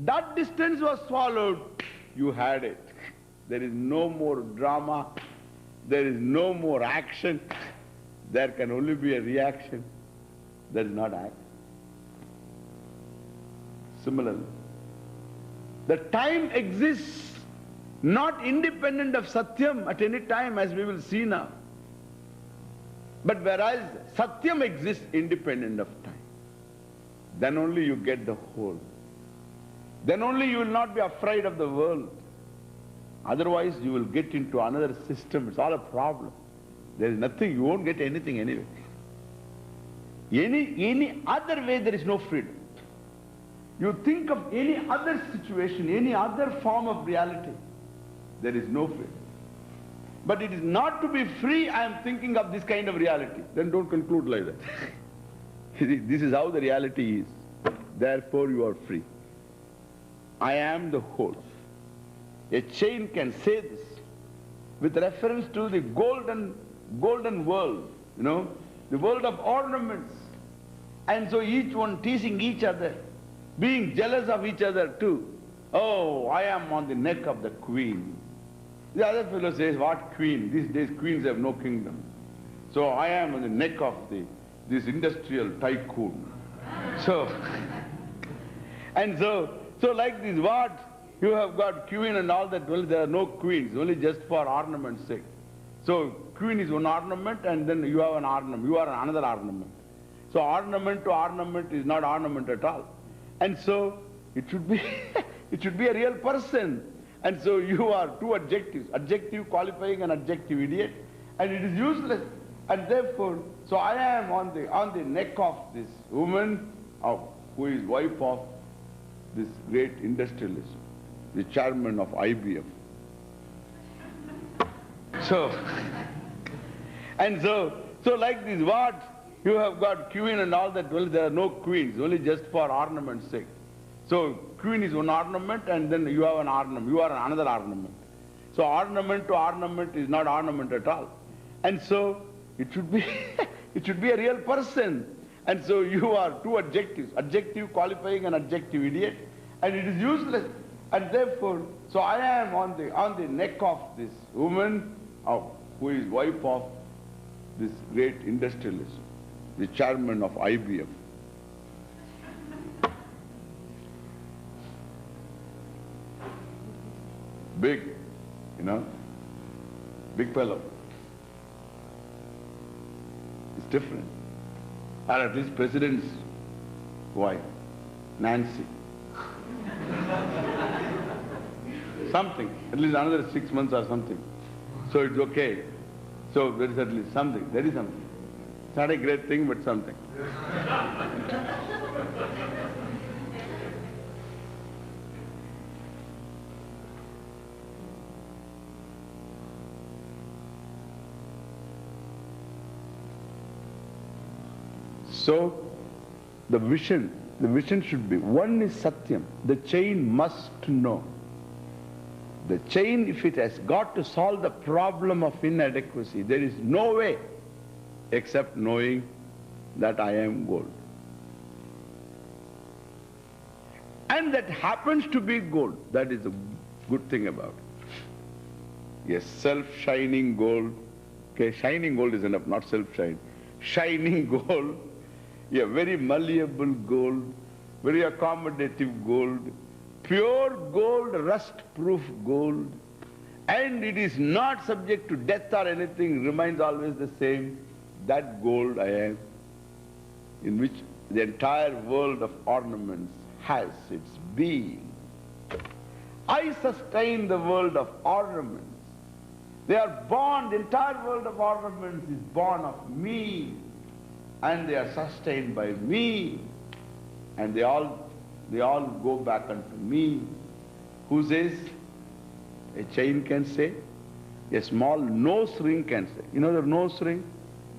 That distance was swallowed. You had it. There is no more drama. There is no more action. There can only be a reaction. That is not action. Similarly, the time exists not independent of satyam at any time, as we will see now. But whereas satyam exists independent of time, then only you get the whole. Then only you will not be afraid of the world. Otherwise you will get into another system. It's all a problem. There is nothing, you won't get anything anyway. Any other way there is no freedom. You think of any other situation, any other form of reality, there is no freedom. But it is not to be free, I am thinking of this kind of reality. Then don't conclude like that. This is how the reality is. Therefore you are free. I am the whole. A chain can say this with reference to the golden world, you know, the world of ornaments. And so each one teasing each other, being jealous of each other too. Oh, I am on the neck of the queen. The other fellow says, what queen? These days queens have no kingdom. So I am on the neck of this industrial tycoon. So like this, what? You have got queen and all that. Well, there are no queens, only just for ornament's sake. So queen is one ornament and then you have an ornament. You are another ornament. So ornament to ornament is not ornament at all. And so it should be it should be a real person. And so you are two adjectives, adjective qualifying an adjective idiot, and it is useless. And therefore, so I am on the neck of this woman who is wife of this great industrialist, the chairman of IBM. So like this, what? You have got queen and all that. Well, there are no queens, only just for ornament's sake. So queen is one ornament and then you have an ornament. You are another ornament. So ornament to ornament is not ornament at all. And so it should be, it should be a real person. And so you are two adjectives, adjective qualifying an adjective idiot, and it is useless. And therefore, so I am on the neck of this woman who is wife of this great industrialist, the chairman of IBM. Big, big fellow. It's different. Or at least president's wife, Nancy. Something, at least another 6 months or something. So it's okay. So there is at least something, there is something. It's not a great thing, but something. So the vision should be, one is satyam, the chain must know. The chain, if it has got to solve the problem of inadequacy, there is no way except knowing that I am gold. And that happens to be gold. That is the good thing about it. Yes, self-shining gold. Okay, shining gold is enough, not self-shine. Shining gold, yeah, very malleable gold, very accommodative gold, pure gold, rust-proof gold, and it is not subject to death or anything, remains always the same. That gold I am, in which the entire world of ornaments has its being. I sustain the world of ornaments. They are born, the entire world of ornaments is born of me, and they are sustained by me, and they all go back unto me. Who says? A chain can say, a small nose ring can say. You know the nose ring?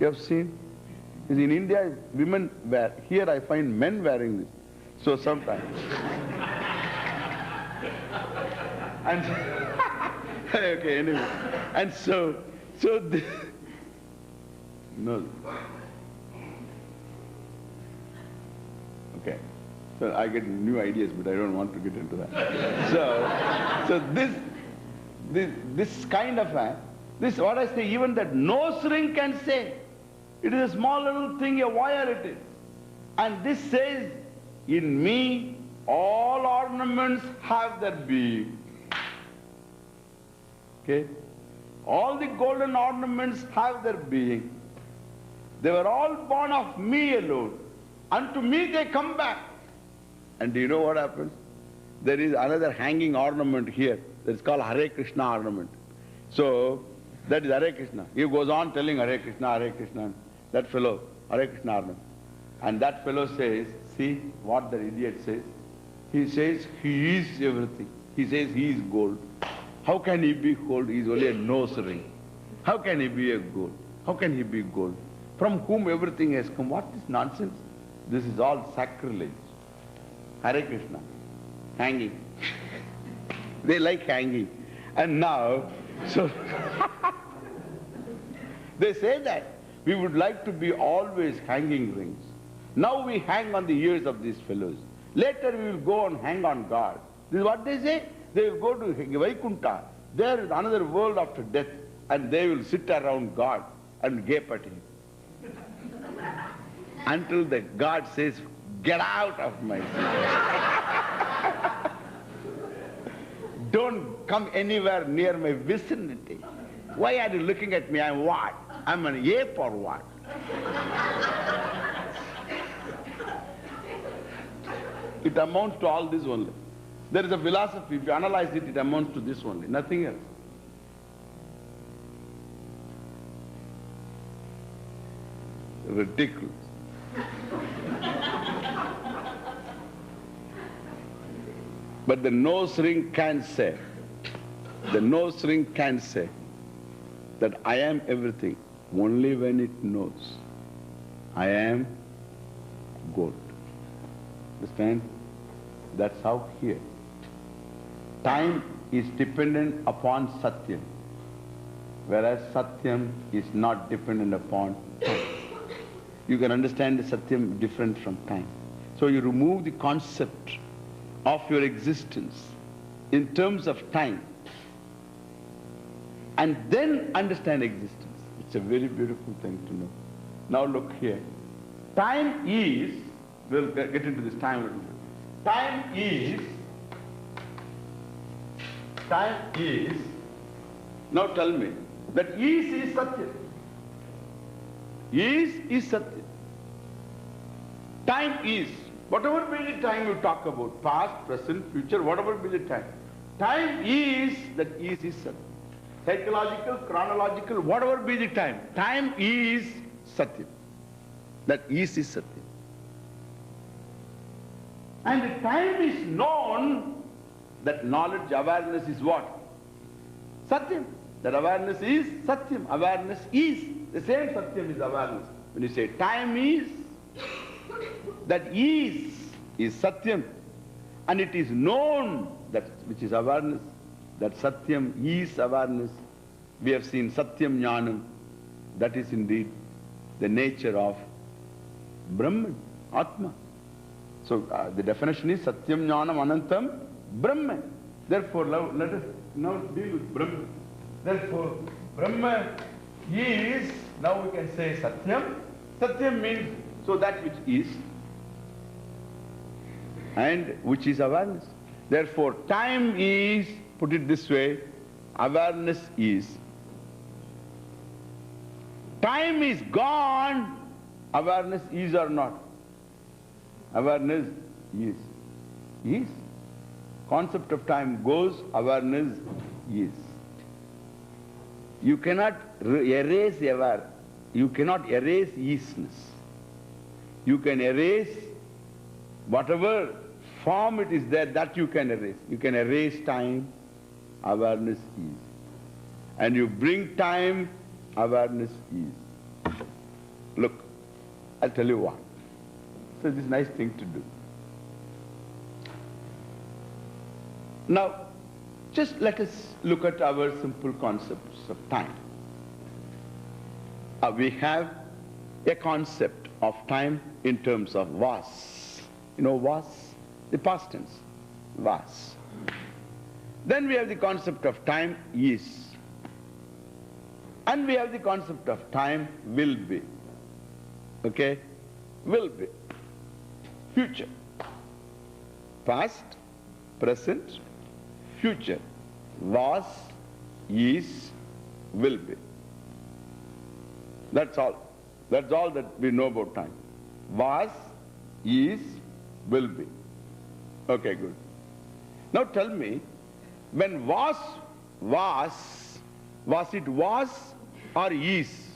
You have seen? In India, women wear. Here I find men wearing this. So sometimes. And okay, anyway. And so this, no. Okay. So I get new ideas, but I don't want to get into that. So this kind of this what I say, even that nose ring can say. It is a small little thing, a wire it is. And this says, in me, all ornaments have their being. Okay? All the golden ornaments have their being. They were all born of me alone. Unto me they come back. And do you know what happens? There is another hanging ornament here. That's called Hare Krishna ornament. So, that is Hare Krishna. He goes on telling Hare Krishna, Hare Krishna. That fellow, Hare Krishna ornament. And that fellow says, see what the idiot says. He says he is everything. He says he is gold. How can he be gold? He is only a nose ring. How can he be a gold? How can he be gold? From whom everything has come. What is nonsense? This is all sacrilege. Hare Krishna. Hanging. They like hanging. And now, so they say that we would like to be always hanging rings. Now we hang on the ears of these fellows. Later we will go and hang on God. This is what they say. They will go to Vaikuntha. There is another world after death, and they will sit around God and gape at him. Until the God says, get out of my sight. Don't come anywhere near my vicinity. Why are you looking at me? I'm what? I'm an ape or what? It amounts to all this only. There is a philosophy, if you analyze it, it amounts to this only, nothing else. Ridiculous. But the nose ring can say, that I am everything only when it knows I am gold. Understand? That's how here. Time is dependent upon satyam, whereas satyam is not dependent upon time. You can understand the satyam different from time. So you remove the concept of your existence in terms of time and then understand existence. It's a very beautiful thing to know. Now look here. Time is, we'll get into this time a little bit. Time is, now tell me, that is Satya. Is Satya. Time is, whatever be the time you talk about, past, present, future, whatever be the time. Time is, that is Satya. Psychological, chronological, whatever be the time. Time is Satya. That is Satya. And the time is known, that knowledge, awareness is what? Satyam. That awareness is Satyam. Awareness is. The same Satyam is awareness. When you say time is, that is Satyam. And it is known, that which is awareness. That Satyam is awareness. We have seen satyam jñânam. That is indeed the nature of Brahman, Atma. So the definition is satyam jñânam anantam Brahman. Therefore let us now deal with Brahman. Therefore Brahman is, now we can say satyam. Satyam means so that which is and which is awareness. Therefore time is, put it this way, awareness is. Time is gone, awareness is or not? Awareness is. Is. Concept of time goes, awareness is. You cannot erase aware. You cannot erase isness. You can erase whatever form it is there, that you can erase. You can erase time, awareness is. And you bring time, awareness is. Look, I'll tell you what. So this is a nice thing to do. Now, just let us look at our simple concepts of time. We have a concept of time in terms of vas. You know vas? The past tense. Vas. Then we have the concept of time is. And we have the concept of time will be. Okay? Will be. Future. Past, present, future. Was, is, will be. That's all. That's all that we know about time. Was, is, will be. Okay, good. Now tell me, when was it was or is?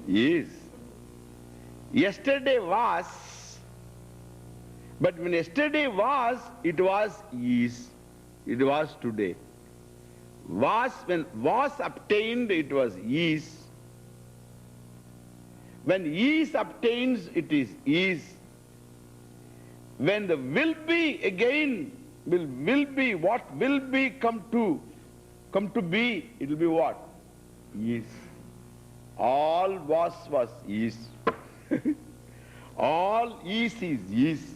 Is. Yesterday was, but when yesterday was, it was is. It was today. Was, when was obtained, it was is. When is obtains, it is is. When the will be again, will be, what will be come to be, it will be what? Is. All was is. All is.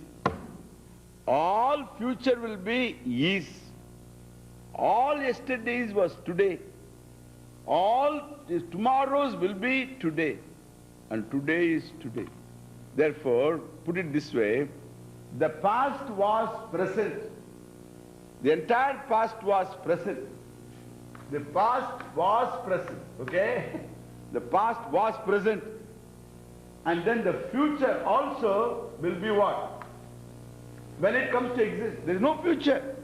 All future will be is. All yesterdays was today. All tomorrows will be today. And today is today. Therefore, put it this way, the past was present. The entire past was present. The past was present. Okay? The past was present. And then the future also will be what? When it comes to exist, there is no future.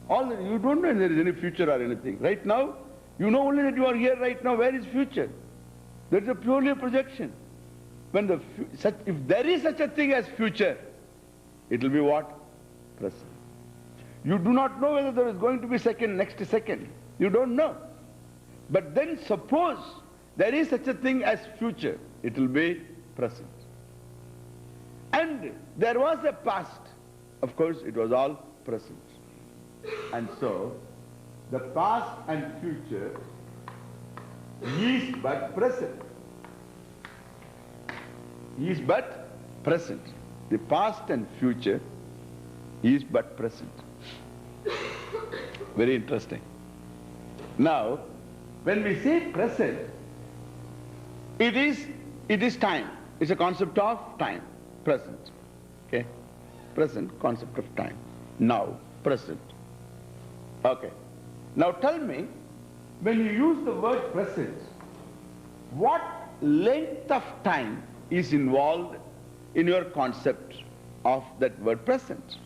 You don't know if there is any future or anything. Right now, you know only that you are here right now. Where is future? There is purely a projection. When if there is such a thing as future, it will be what? Present. You do not know whether there is going to be next second. You don't know. But then suppose there is such a thing as future, it will be present. And there was a past. of course, it was all present. And so, the past and future is but present. Is but present. The past and future is but present. Very interesting. Now, when we say present, it is time. It's a concept of time. Present. Okay? Present, concept of time. Now, present. Okay. Now tell me, when you use the word present, what length of time is involved in your concept of that word present?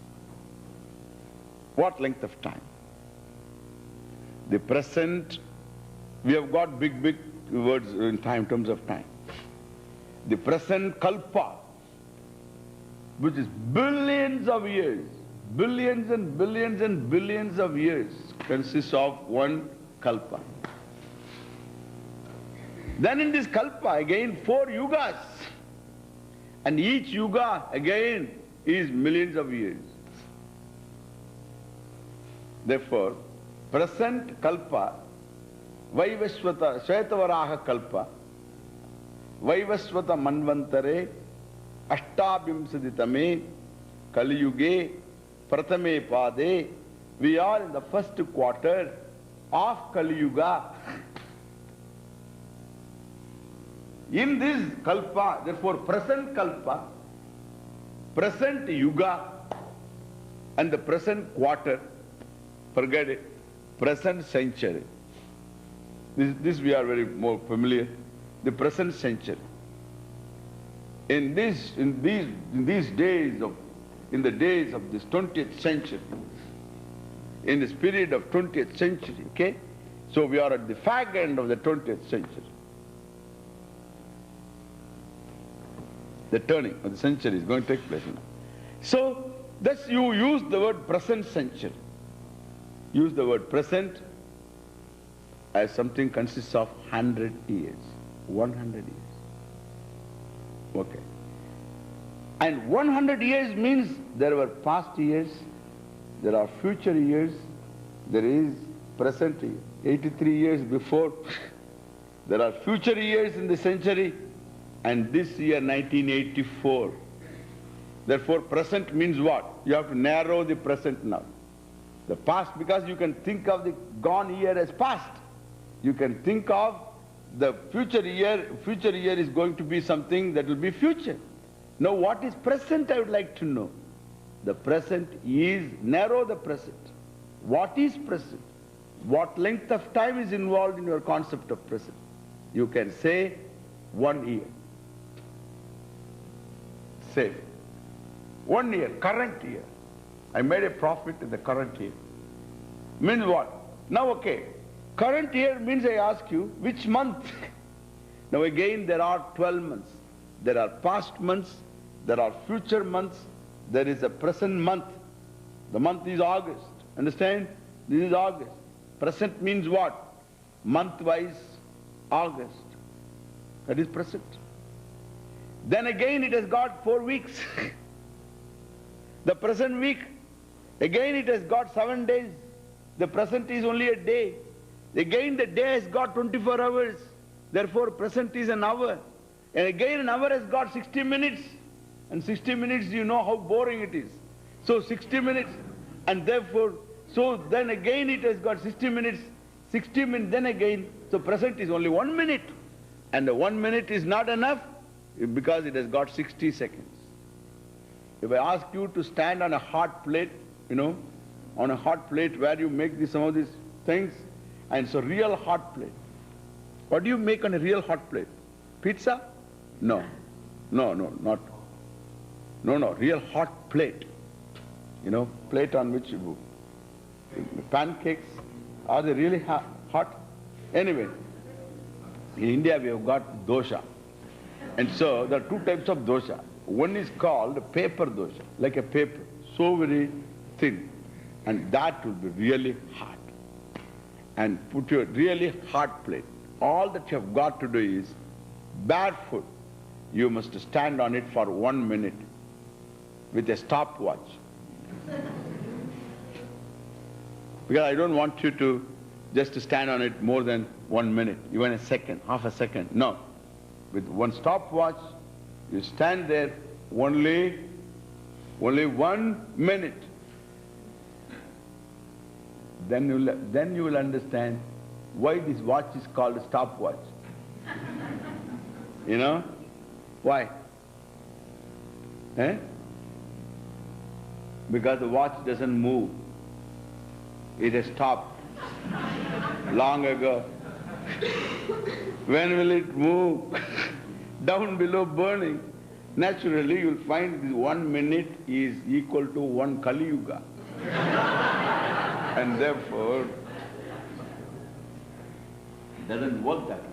What length of time? The present, we have got big words in terms of time. The present kalpa, which is billions of years, billions and billions and billions of years, consists of one kalpa. Then in this kalpa, again 4 yugas. And each yuga, again, is millions of years. Therefore, present kalpa, Vaivasvata, Shvetavaraha kalpa, Vaivasvata manvantare, Ashtabhimsaditame, Kali Yuge, Prathame Pade. We are in the first quarter of Kali Yuga. In this kalpa, therefore present kalpa, present yuga, and the present quarter, forget it, present century. This we are very more familiar. The present century. In the days of this 20th century, in this period of 20th century, okay? So we are at the fag end of the 20th century. The turning of the century is going to take place now. So, thus you use the word present century. Use the word present as something consists of 100 years. 100 years. Okay. And 100 years means there were past years, there are future years, there is present year. 83 years before, there are future years in the century, and this year 1984. Therefore present means what? You have to narrow the present now. The past, because you can think of the gone year as past. You can think of the future year is going to be something that will be future. Now what is present, I would like to know. The present is, narrow the present. What is present? What length of time is involved in your concept of present? You can say 1 year. Say 1 year, current year. I made a profit in the current year. Means what? Now okay, current year means I ask you, which month? Now again there are 12 months. There are past months, there are future months, there is a present month. The month is August. Understand? This is August. Present means what? Month-wise, August. That is present. Then again it has got 4 weeks. The present week, again it has got 7 days. The present is only a day. Again the day has got 24 hours. Therefore present is an hour. And again an hour has got 60 minutes. And 60 minutes, you know how boring it is. So 60 minutes, and therefore, so then again it has got 60 minutes, then again, so present is only 1 minute. And the 1 minute is not enough because it has got 60 seconds. If I ask you to stand on a hot plate, you know, on a hot plate where you make some of these things, and it's a real hot plate. What do you make on a real hot plate? Pizza? No. No, real hot plate. You know, plate on which you pancakes, are they really hot? Anyway, in India we have got dosha. And so there are 2 types of dosha. One is called paper dosha, like a paper, so very thin. And that will be really hot. And put your really hot plate. All that you have got to do is, barefoot, you must stand on it for 1 minute with a stopwatch. Because I don't want you to just to stand on it more than 1 minute, even a second, half a second. No. With one stopwatch, you stand there only 1 minute. Then you will understand why this watch is called a stopwatch. You know? Why? Because the watch doesn't move. It has stopped long ago. When will it move? Down below burning. Naturally, you'll find this 1 minute is equal to 1 Kali Yuga. And therefore, it doesn't work that way.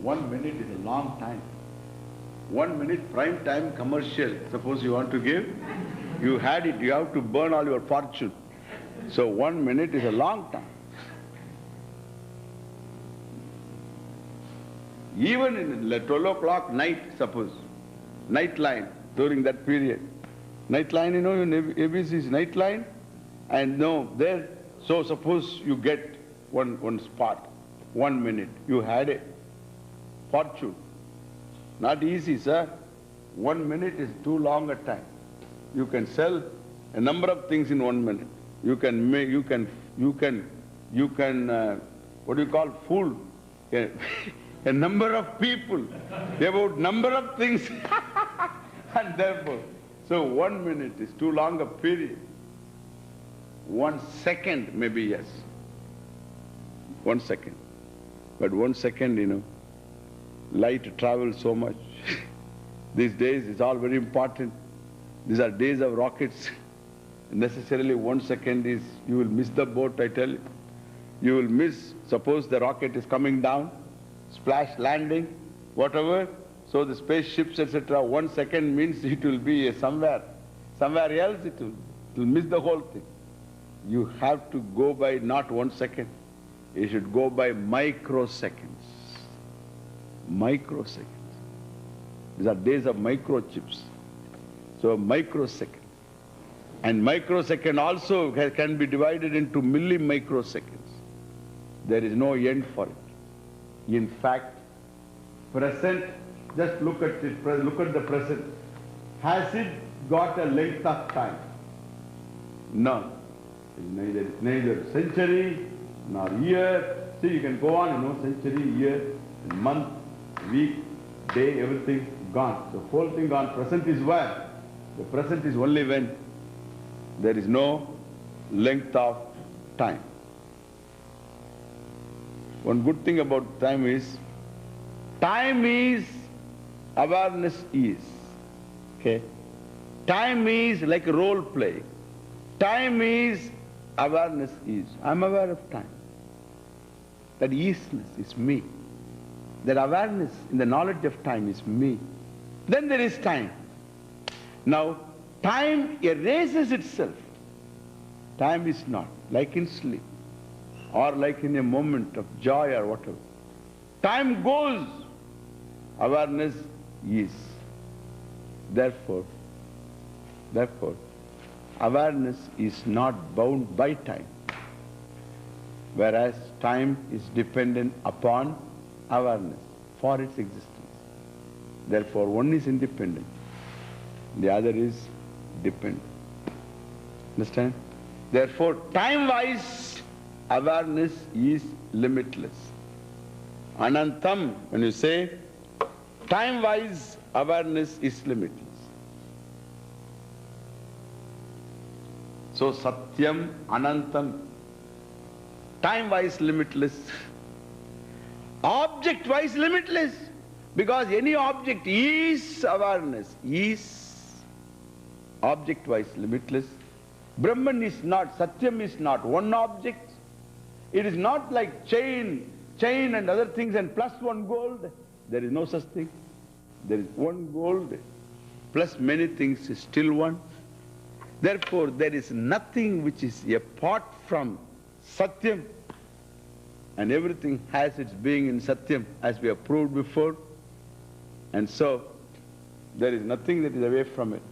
1 minute is a long time. 1 minute prime time commercial, suppose you want to give, you had it, you have to burn all your fortune. So 1 minute is a long time. Even in 12 o'clock night, suppose, night line during that period. Night line, you know, in ABC's night line, and no, there, so suppose you get one spot, 1 minute, you had a fortune. Not easy, sir. 1 minute is too long a time. You can sell a number of things in 1 minute. You can make, you can what do you call, fool a number of people about number of things. And therefore, so 1 minute is too long a period. 1 second maybe, yes. 1 second. But 1 second, you know, light travels so much. These days it's all very important. These are days of rockets. Necessarily 1 second is, you will miss the boat, I tell you. You will miss, suppose the rocket is coming down, splash landing, whatever. So the spaceships, etc., 1 second means it will be somewhere else it will miss the whole thing. You have to go by not 1 second. You should go by microseconds. Microseconds. These are days of microchips. So a microsecond. And microsecond also can be divided into millimicroseconds. There is no end for it. In fact, present, just look at it, look at the present. Has it got a length of time? No. It's neither century nor year. See, you can go on, you know, century, year, month, week, day, everything gone. The whole thing gone. Present is where? The present is only when there is no length of time. One good thing about time is awareness is. Okay? Time is like a role play. Time is, awareness is. I'm aware of time. That easiness is me. That awareness in the knowledge of time is me. Then there is time. Now, time erases itself. Time is not, like in sleep, or like in a moment of joy or whatever. Time goes, awareness is. Therefore, awareness is not bound by time, whereas time is dependent upon awareness for its existence. Therefore, one is independent, the other is dependent. Understand? Therefore, time-wise, awareness is limitless. Anantam, when you say, time-wise, awareness is limitless. So, satyam, anantam, time-wise limitless, object-wise limitless, because any object is awareness, is object-wise limitless. Brahman is not, satyam is not one object. It is not like chain and other things and plus one gold. There is no such thing. There is one gold plus many things is still one. Therefore, there is nothing which is apart from satyam, and everything has its being in satyam, as we have proved before. And so, there is nothing that is away from it.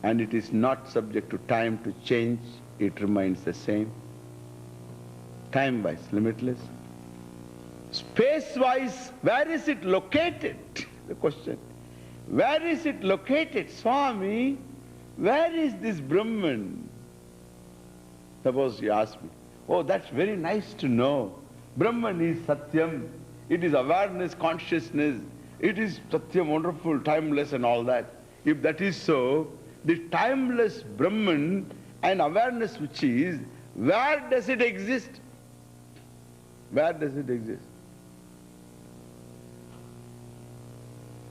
and it is not subject to time to change, it remains the same. Time-wise, limitless. Space-wise, where is it located? The question. Where is it located? Swami, where is this Brahman? Suppose you ask me, oh, that's very nice to know. Brahman is satyam. It is awareness, consciousness. It is satyam, wonderful, timeless and all that. If that is so, the timeless Brahman and awareness which is, where does it exist? Where does it exist?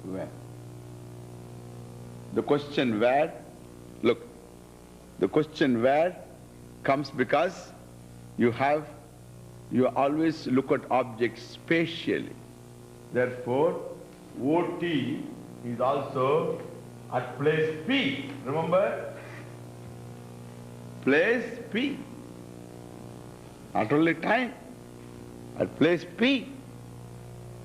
Where? The question where, look, the question where comes because you always look at objects spatially. Therefore, OT is also at place P. Remember? Place P. Not only time, at place P.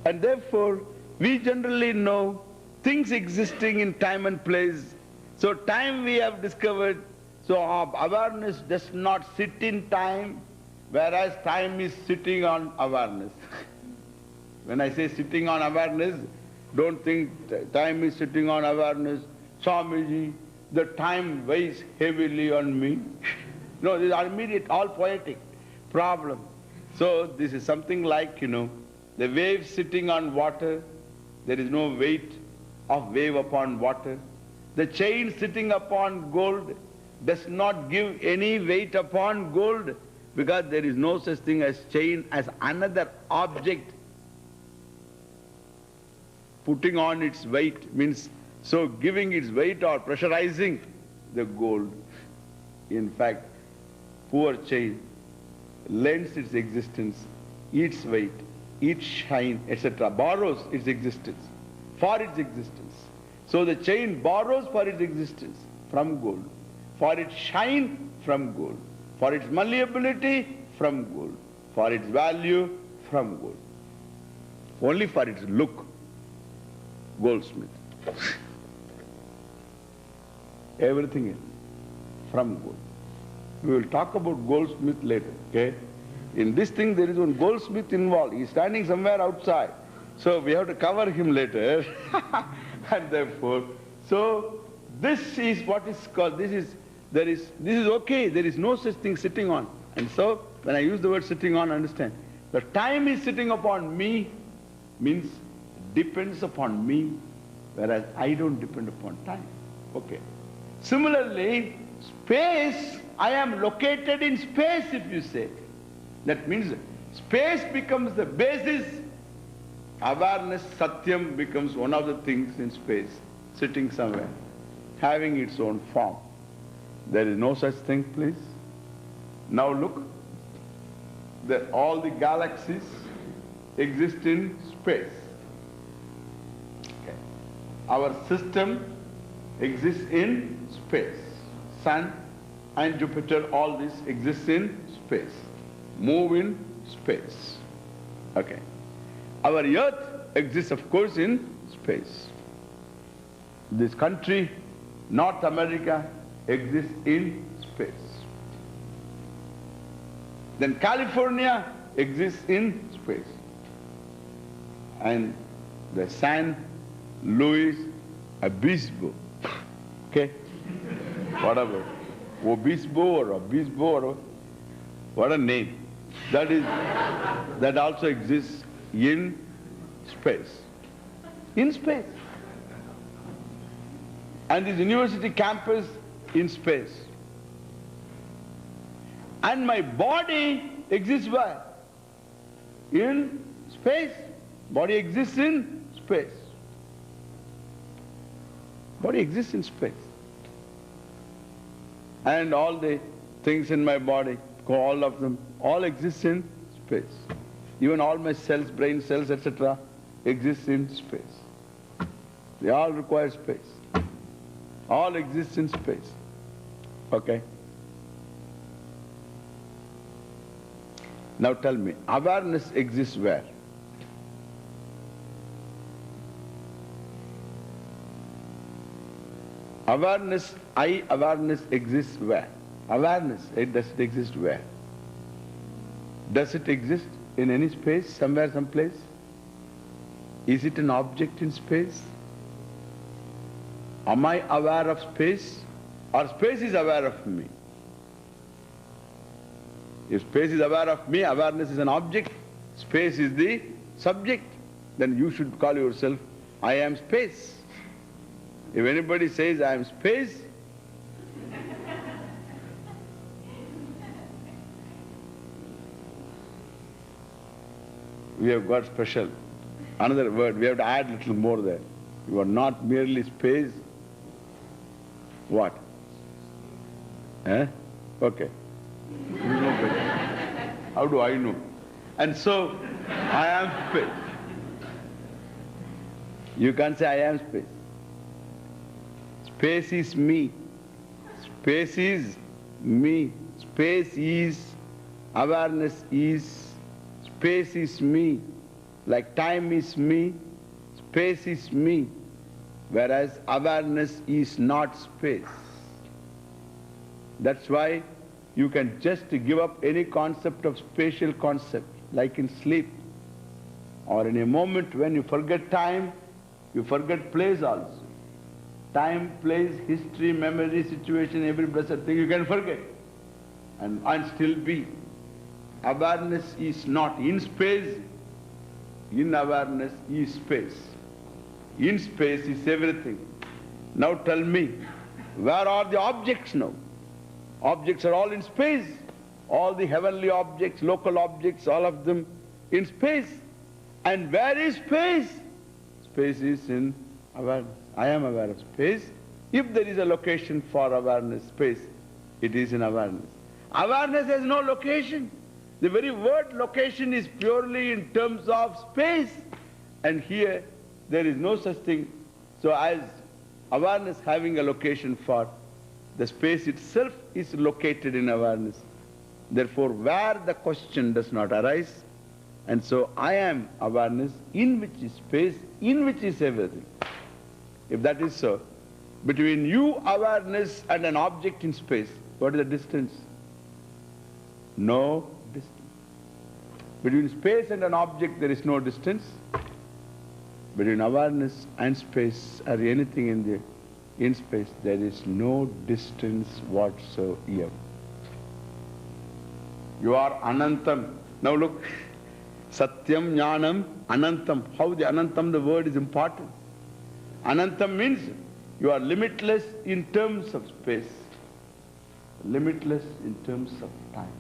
And therefore, we generally know things existing in time and place. So time we have discovered, so our awareness does not sit in time, whereas time is sitting on awareness. When I say sitting on awareness, don't think time is sitting on awareness. Swamiji, the time weighs heavily on me. No, this is immediate, all poetic problem. So this is something like, the wave sitting on water, there is no weight of wave upon water. The chain sitting upon gold does not give any weight upon gold, because there is no such thing as chain as another object putting on its weight, means so giving its weight or pressurizing the gold. In fact, poor chain lends its existence, its weight, its shine, etc., borrows its existence for its existence. So the chain borrows for its existence from gold, for its shine from gold, for its malleability from gold, for its value from gold, only for its look, goldsmith. Everything else from gold. We will talk about goldsmith later, okay? In this thing there is one goldsmith involved. He is standing somewhere outside. So we have to cover him later. And therefore, so this is what is called, this is okay. There is no such thing sitting on. And so when I use the word sitting on, understand. The time is sitting upon me means depends upon me, whereas I don't depend upon time. Okay. Similarly, space, I am located in space, if you say. That means space becomes the basis. Awareness, satyam, becomes one of the things in space, sitting somewhere, having its own form. There is no such thing, please. Now look, that all the galaxies exist in space. Okay. Our system exists in space. Sun and Jupiter, all this exists in space. Move in space. Okay. Our earth exists, of course, in space. This country, North America, exists in space. Then California exists in space. And the San Luis Obispo, okay, whatever, Obispo or Obispo or what a name. That also exists in space. In space. And this university campus in space. And my body exists where? In space. Body exists in space. Body exists in space. And all the things in my body, all of them, all exist in space. Even all my cells, brain cells, etc., exist in space. They all require space. All exist in space. Okay? Now tell me, awareness exists where? Awareness, awareness exists where? Awareness, does it exist where? Does it exist in any space, somewhere, someplace? Is it an object in space? Am I aware of space? Or space is aware of me? If space is aware of me, awareness is an object, space is the subject, then you should call yourself, I am space. If anybody says, I am space, we have got special, another word, we have to add a little more there. You are not merely space. What? Eh? Okay. You know better. How do I know? And so, I am space. You can't say I am space. Space is me. Space is me. Space is, awareness is, space is me. Like time is me, space is me. Whereas awareness is not space. That's why you can just give up any concept of spatial concept, like in sleep. Or in a moment when you forget time, you forget place also. Time, place, history, memory, situation, every blessed thing you can forget and still be. Awareness is not in space. In awareness is space. In space is everything. Now tell me, where are the objects now? Objects are all in space. All the heavenly objects, local objects, all of them in space. And where is space? Space is in awareness. I am aware of space. If there is a location for awareness, space, it is in awareness. Awareness has no location. The very word location is purely in terms of space. And here, there is no such thing. So as awareness having a location for, the space itself is located in awareness. Therefore, where the question does not arise, and so I am awareness, in which is space, in which is everything. If that is so, between you, awareness, and an object in space, what is the distance? No distance. Between space and an object, there is no distance. Between awareness and space, or anything in space, there is no distance whatsoever. You are anantam. Now look, satyam, jñânam, anantam. How the anantam, the word is important. Anantam means you are limitless in terms of space, limitless in terms of time.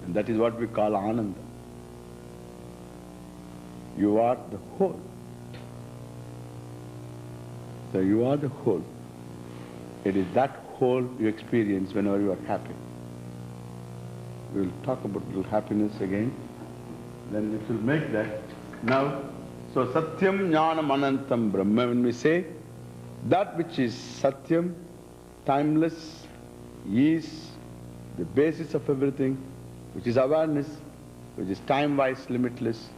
And that is what we call ananda. You are the whole. So you are the whole. It is that whole you experience whenever you are happy. We will talk about little happiness again. Then it will make that. Now, so satyam, jñânam, anantam, Brahma. When we say that which is satyam, timeless, is the basis of everything, which is awareness, which is time-wise limitless,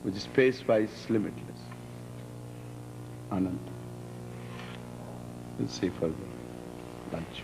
which is space-wise limitless. Anantam. We'll see further. Lunch.